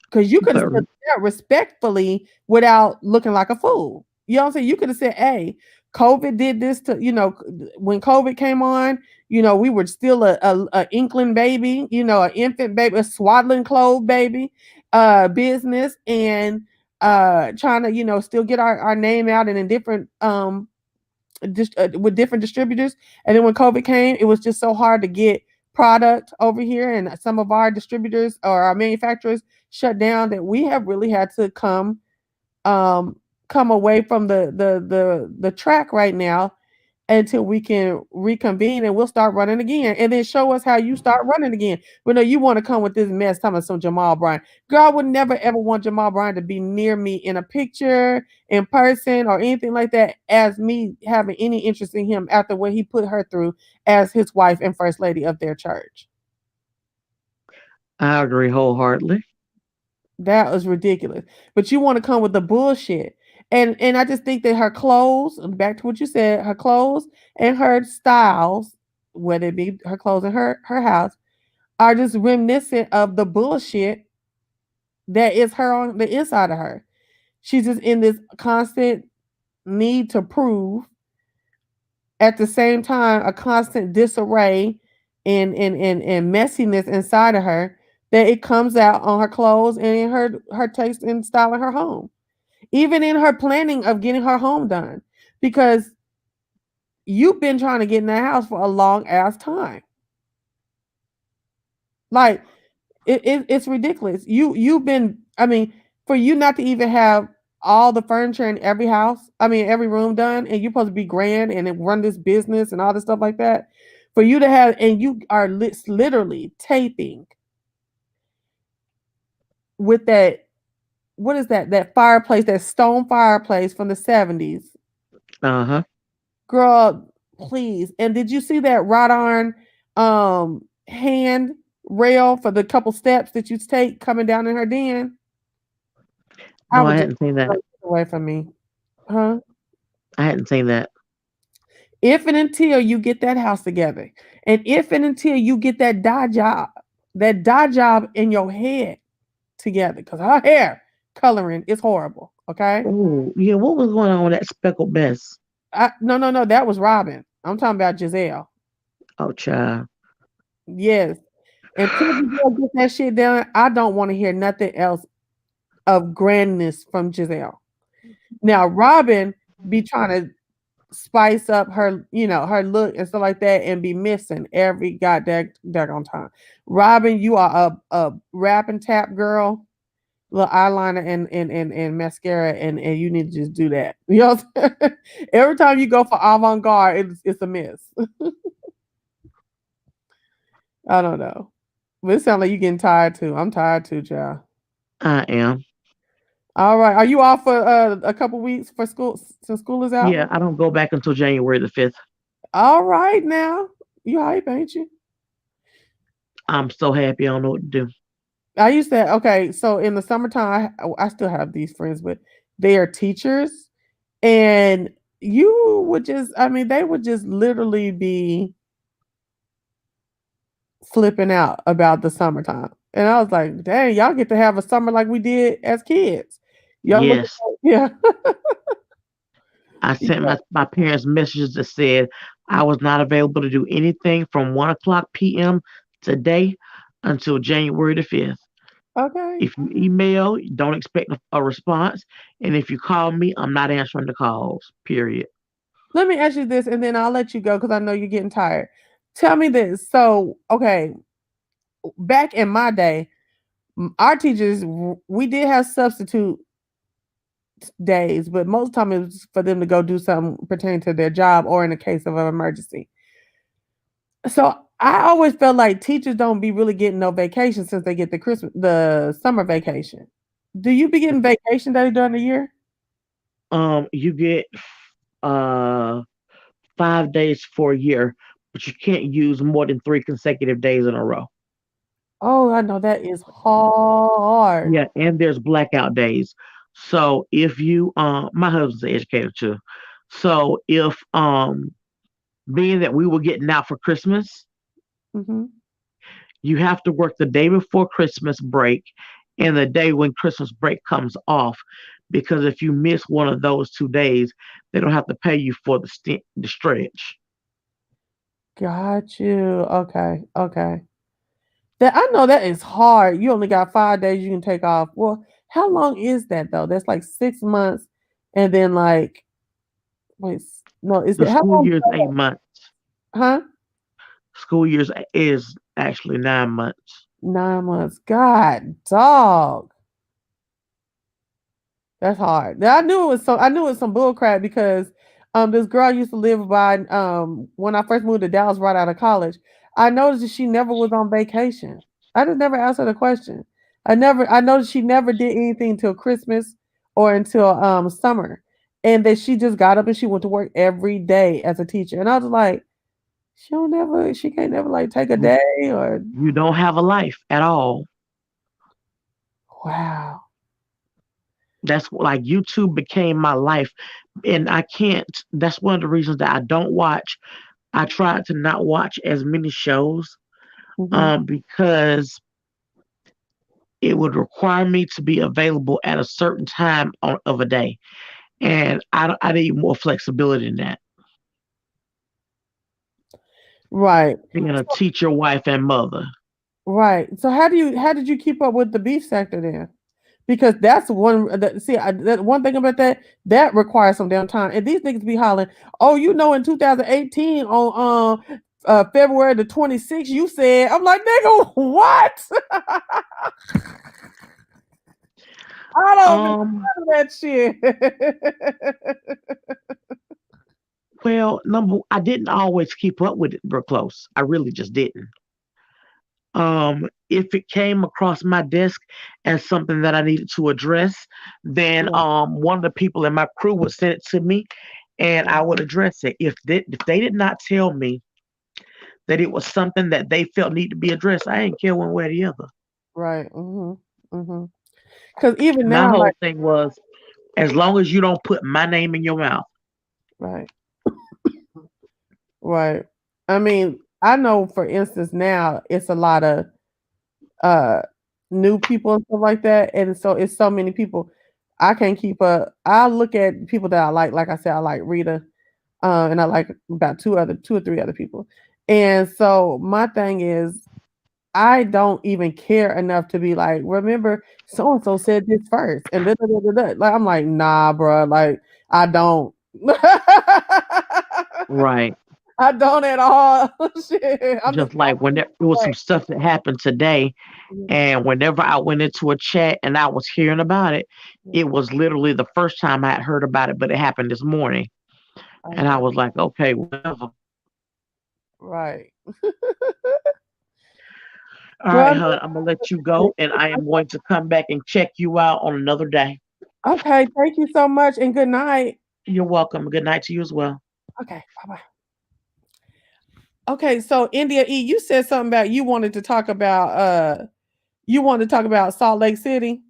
Because you could have But said that respectfully without looking like a fool. You know what I'm saying? You could have said, hey, COVID did this to, when COVID came on, we were still a inkling baby, an infant baby, a swaddling clothes baby, business, and trying to, still get our name out and in different with different distributors. And then when COVID came, it was just so hard to get product over here, and some of our distributors or our manufacturers shut down that we have really had to um come away from the track right now until we can reconvene and we'll start running again and then show us how you start running again. But no, you want to come with this mess talking about some Jamal Bryant. Girl, I would never ever want Jamal Bryant to be near me in a picture, in person, or anything like that as me having any interest in him after what he put her through as his wife and first lady of their church. I agree wholeheartedly. That was ridiculous. But you want to come with the bullshit. And I just think that her clothes, back to what you said, her clothes and her styles, whether it be her clothes and her house, are just reminiscent of the bullshit that is her on the inside of her. She's just in this constant need to prove, at the same time, a constant disarray and messiness inside of her that it comes out on her clothes and in her taste and style of her home. Even in her planning of getting her home done. Because you've been trying to get in that house for a long ass time. Like it's ridiculous. You've been, I mean, for you not to even have all the furniture in every house, I mean every room done, and you're supposed to be grand and then run this business and all this stuff like that. For you to have, and you are literally taping with that, what is that? That fireplace, that stone fireplace from the 70s. Girl, please. And did you see that wrought iron hand rail for the couple steps that you take coming down in her den? No, I hadn't seen that. Away from me. Huh? I hadn't seen that. If and until you get that house together, and if and until you get that dye job in your head together, because her hair coloring is horrible. Okay. Oh, yeah. What was going on with that speckled mess? No. That was Robin. I'm talking about Giselle. Oh, child. Yes. Until Giselle get that shit done, I don't want to hear nothing else of grandness from Giselle. Now, Robin be trying to spice up her, her look and stuff like that, and be missing every goddamn daggone time. Robin, you are a rap and tap girl, little eyeliner and mascara, and you need to just do that. You know, every time you go for avant-garde, it's a miss. I don't know, but it sounds like you're getting tired too. I'm tired too, child. I am. All right, are you off for a couple weeks for school since school is out? Yeah, I don't go back until January the 5th. All right, now you hype, ain't you? I'm so happy. I don't know what to do. I used to, okay, so in the summertime, I still have these friends, but they are teachers, and you would just, I mean, they would just literally be flipping out about the summertime. And I was like, dang, y'all get to have a summer like we did as kids. Y'all Yes. yeah. I sent my parents messages that said I was not available to do anything from 1:00 p.m. today until January the 5th. Okay. If you email, don't expect a response. And if you call me, I'm not answering the calls, period. Let me ask you this, and then I'll let you go because I know you're getting tired. Tell me this. So, okay, back in my day, our teachers, we did have substitute days, but most of the time it was for them to go do something pertaining to their job or in the case of an emergency. So I always felt like teachers don't be really getting no vacation since they get the summer vacation. Do you be getting vacation day during the year? You get 5 days for a year, but you can't use more than 3 consecutive days in a row. Oh, I know that is hard. Yeah, and there's blackout days. So if you my husband's an educator too. So if being that we were getting out for Christmas, Mm-hmm. you have to work the day before Christmas break and the day when Christmas break comes off, because if you miss one of those 2 days, they don't have to pay you for the stretch. Got you. Okay. That I know that is hard. You only got 5 days you can take off. Well, how long is that though? That's like 6 months, and then like, wait, no, is The it how school long? year is 8 months. Huh? School years is actually 9 months. 9 months. God, dog. That's hard. I knew it was some bull crap because this girl used to live by when I first moved to Dallas right out of college. I noticed that she never was on vacation. I just never asked her the question. I noticed she never did anything until Christmas or until summer. And that she just got up and she went to work every day as a teacher. And I was like, she can't never like take a day or You don't have a life at all. wow. That's like YouTube became my life, and I can't. That's one of the reasons that I don't watch. I try to not watch as many shows, Mhm. because it would require me to be available at a certain time of a day, and I need more flexibility in that. Right. Being a teacher, wife, and mother. Right. So how did you keep up with the beef sector then? Because that's that one thing about that requires some damn time. And these niggas be hollering, oh, in 2018 on February the 26th, you said, I'm like, nigga, what? I don't be Um, none of that shit. well, I didn't always keep up with it real close. I really just didn't. If it came across my desk as something that I needed to address, then Right. one of the people in my crew would send it to me, and I would address it. If they did not tell me that it was something that they felt need to be addressed, I ain't care one way or the other. Right. Mm-hmm. Because even My now, whole like, thing was, as long as you don't put my name in your mouth. right, right. I mean, I know for instance now it's a lot of uh new people and stuff like that, and so it's so many people. I can't keep up. I look at people that I like I said, I like Rita, and I like about two or three other people. And so my thing is I don't even care enough to be like, remember, so and so said this first, and da, da, da, da, da. Like I'm like, nah, bro, like I don't. Right. I don't at all. Shit, I'm just Just like when there was some like, stuff that happened today, and whenever I went into a chat and I was hearing about it, it was literally the first time I had heard about it, but it happened this morning. And I okay, was like, okay, whatever. right. All right, Well, hon, I'm gonna let you go, and I am going to come back and check you out on another day. okay. Thank you so much, and good night. You're welcome. Good night to you as well. Okay, bye bye. Okay, so India E, you said something about you wanted to talk about Salt Lake City,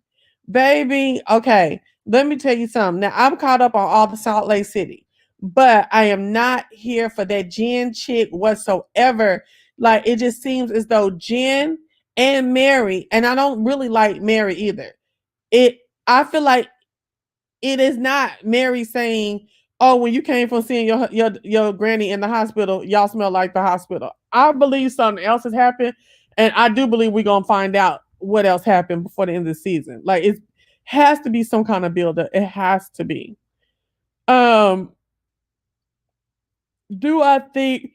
baby. Okay, let me tell you something. Now I'm caught up on all the Salt Lake City, but I am not here for that Jen chick whatsoever. Like it just seems as though Jen and Mary, and I don't really like Mary either. It I feel like it is not Mary saying, "Oh, when you came from seeing your granny in the hospital, y'all smell like the hospital." I believe something else has happened, and I do believe we're gonna find out what else happened before the end of the season. Like it has to be some kind of buildup. It has to be. Um, do I think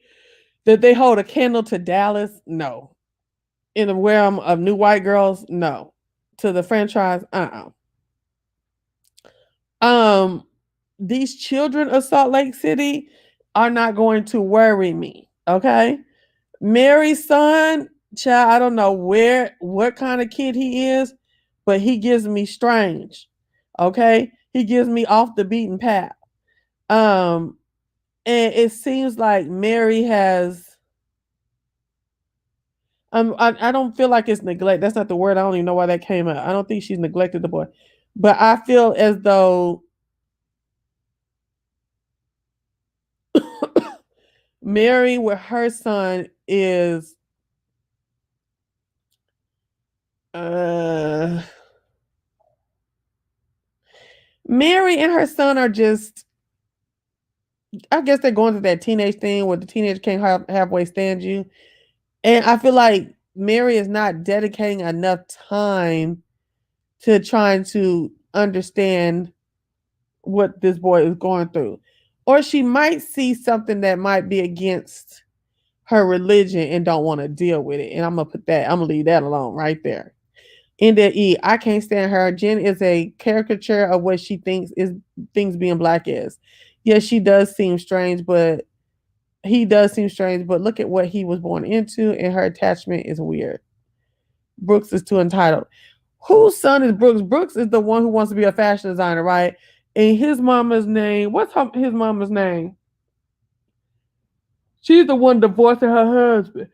that they hold a candle to Dallas? No. In the realm of new white girls, no. To the franchise, um these children of Salt Lake City are not going to worry me. Okay. Mary's son, child, I don't know what kind of kid he is, but he gives me strange. Okay. He gives me off the beaten path. Um, and it seems like Mary has I don't feel like it's neglect. That's not the word. I don't even know why that came out. I don't think she's neglected the boy. But I feel as though Mary with her son is uh Mary and her son are just I guess they're going through that teenage thing where the teenager can't halfway stand you. And I feel like Mary is not dedicating enough time to trying to understand what this boy is going through. Or she might see something that might be against her religion and don't want to deal with it. And I'm gonna leave that alone right there. India E, I can't stand her. Jen is a caricature of what she thinks is things being black is. Yes, she does seem strange, but he does seem strange, but look at what he was born into, and her attachment is weird. Brooks is too entitled. Whose son is Brooks? Brooks is the one who wants to be a fashion designer, right? And his mama's name, his mama's name? She's the one divorcing her husband.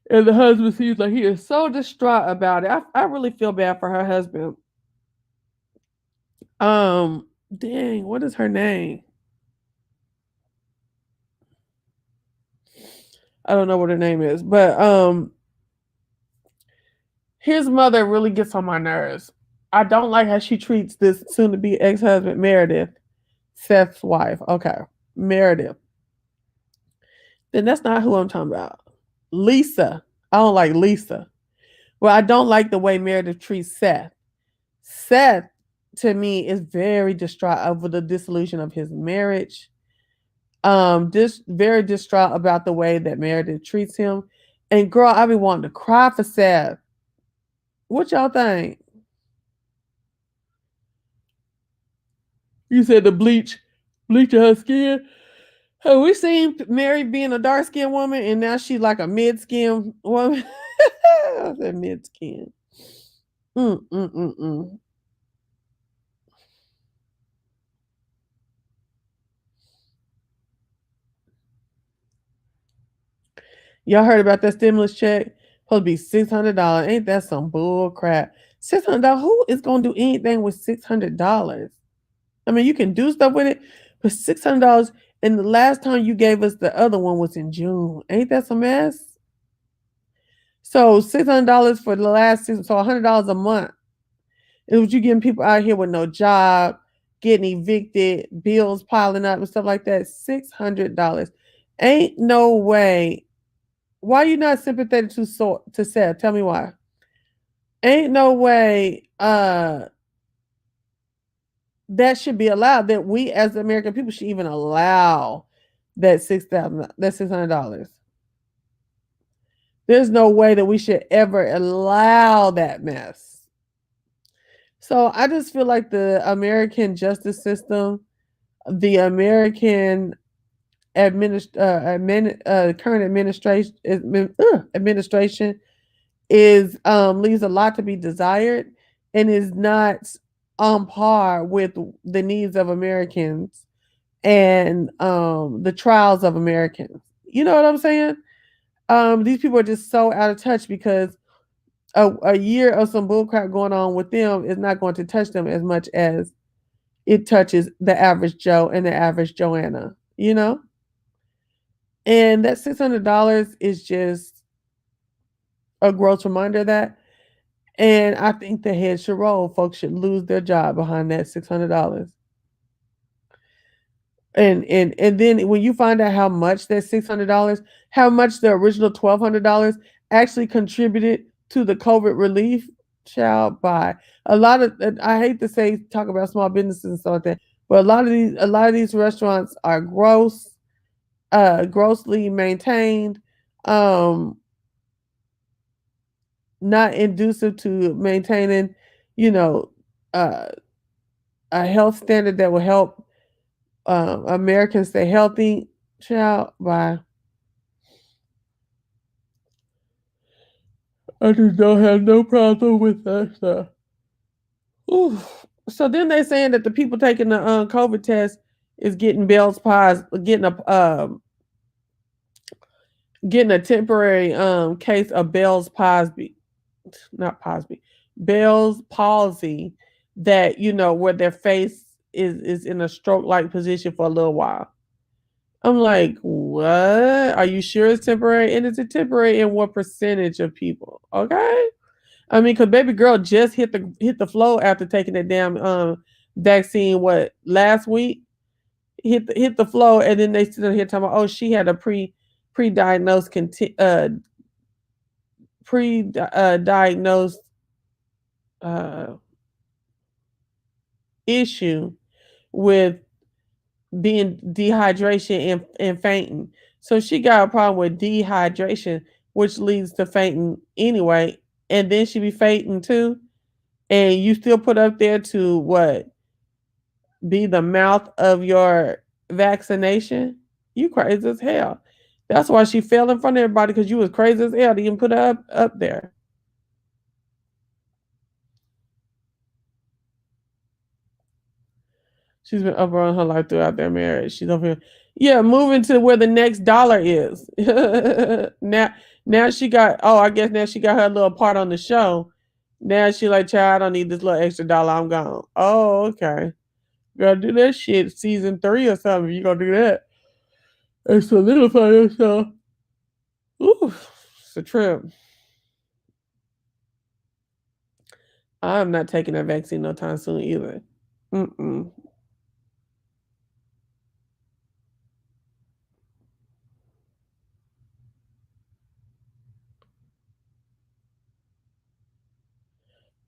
And the husband seems like he is so distraught about it. I really feel bad for her husband. Dang, what is her name? I don't know what her name is, but his mother really gets on my nerves. I don't like how she treats this soon to be ex husband, Meredith, Seth's wife. Okay, Meredith. Then that's not who I'm talking about. Lisa. I don't like Lisa. Well, I don't like the way Meredith treats Seth. Seth, to me, is very distraught over the dissolution of his marriage. Just very distraught about the way that Meredith treats him. And girl, I be wanting to cry for Seth. What y'all think? You said the bleach her skin. Oh, we seen Mary being a dark skinned woman, and now she's like a mid skin woman. I said mid skin. Mm. Y'all heard about that stimulus check? Supposed to be $600. Ain't that some bull crap? $600. Who is gonna do anything with $600? I mean, you can do stuff with it, but $600. And the last time you gave us the other one was in June. Ain't that some mess? So $600 for the last season, so $100 a month. Is what you getting people out here with no job, getting evicted, bills piling up and stuff like that. $600. Ain't no way. Why are you not sympathetic to Seth? Tell me why. Ain't no way that should be allowed, that we as American people should even allow that $600. There's no way that we should ever allow that mess. So I just feel like the American justice system, the American current administration is leaves a lot to be desired and is not on par with the needs of Americans and the trials of Americans. You know what I'm saying? These people are just so out of touch because a year of some bullcrap going on with them is not going to touch them as much as it touches the average Joe and the average Joanna, you know? And that $600 is just a gross reminder of that. And I think the head should roll. Folks should lose their job behind that $600. And then when you find out how much that $600, how much the original $1,200 actually contributed to the COVID relief, child, by a lot of, I hate to say talk about small businesses and stuff like that, but a lot of these restaurants are grossly maintained, not inducive to maintaining, a health standard that will help Americans stay healthy, child. By I just don't have no problem with that stuff. Ooh. So then they saying that the people taking the COVID test is getting Bell's palsy, getting a temporary case of Bell's palsy, Bell's palsy, that where their face is in a stroke-like position for a little while. I'm like, what? Are you sure it's temporary? And is it temporary in what percentage of people? Okay. I mean, because baby girl just hit the floor after taking that damn vaccine. What, last week? Hit the floor, and then they still here talking about, oh, she had a pre-diagnosed issue with being dehydration and fainting. So she got a problem with dehydration, which leads to fainting anyway. And then she be fainting too. And you still put up there to what? Be the mouth of your vaccination? You crazy as hell. That's why she fell in front of everybody, because you was crazy as hell to even put her up there. She's been up around her life throughout their marriage. She's over here. Yeah, moving to where the next dollar is. now she got, I guess now she got her little part on the show. Now she like, child, I don't need this little extra dollar. I'm gone. Oh, okay. Gotta do that shit season 3 or something. You gonna do that and solidify yourself. Ooh, it's a trip. I'm not taking that vaccine no time soon either.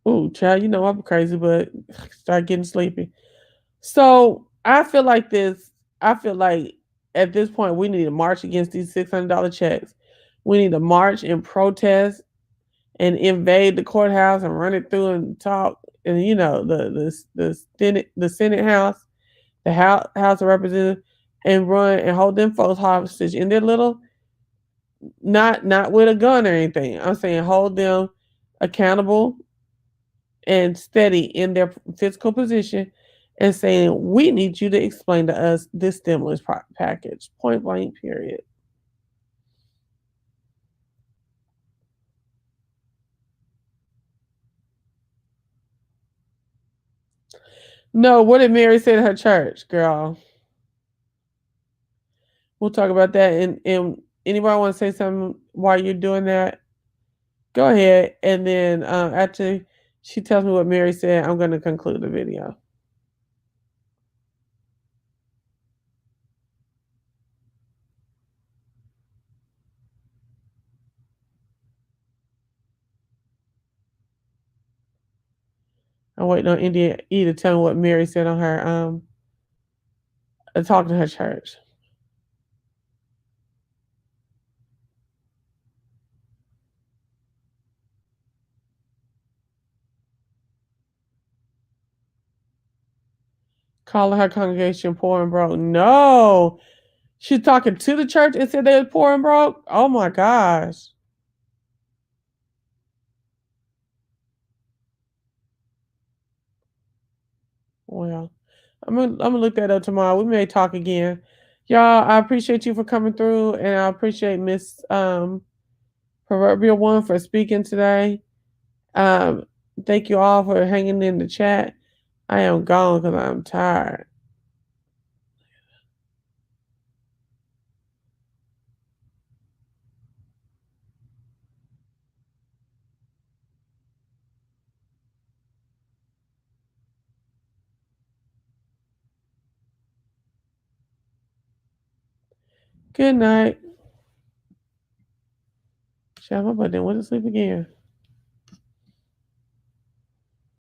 Oh, child, I'm crazy, but start getting sleepy. So I feel like at this point we need to march against these $600 checks. We need to march and protest and invade the courthouse and run it through and talk, and the Senate House, the House of Representatives, and run and hold them folks hostage in their little, not with a gun or anything. I'm saying hold them accountable and steady in their physical position, and saying, we need you to explain to us this stimulus package, point blank, period. No, what did Mary say to her church, girl? We'll talk about that. And anybody want to say something while you're doing that? Go ahead. And then after she tells me what Mary said, I'm going to conclude the video. I'm waiting on India E to tell me what Mary said on her talking to her church. Calling her congregation poor and broke. No. She's talking to the church and said they were poor and broke. Oh my gosh. Well, I'm gonna look that up tomorrow. We may talk again. Y'all, I appreciate you for coming through, and I appreciate Miss Proverbial One for speaking today. Thank you all for hanging in the chat. I am gone because I'm tired. Good night. Shall my butt then went to sleep again.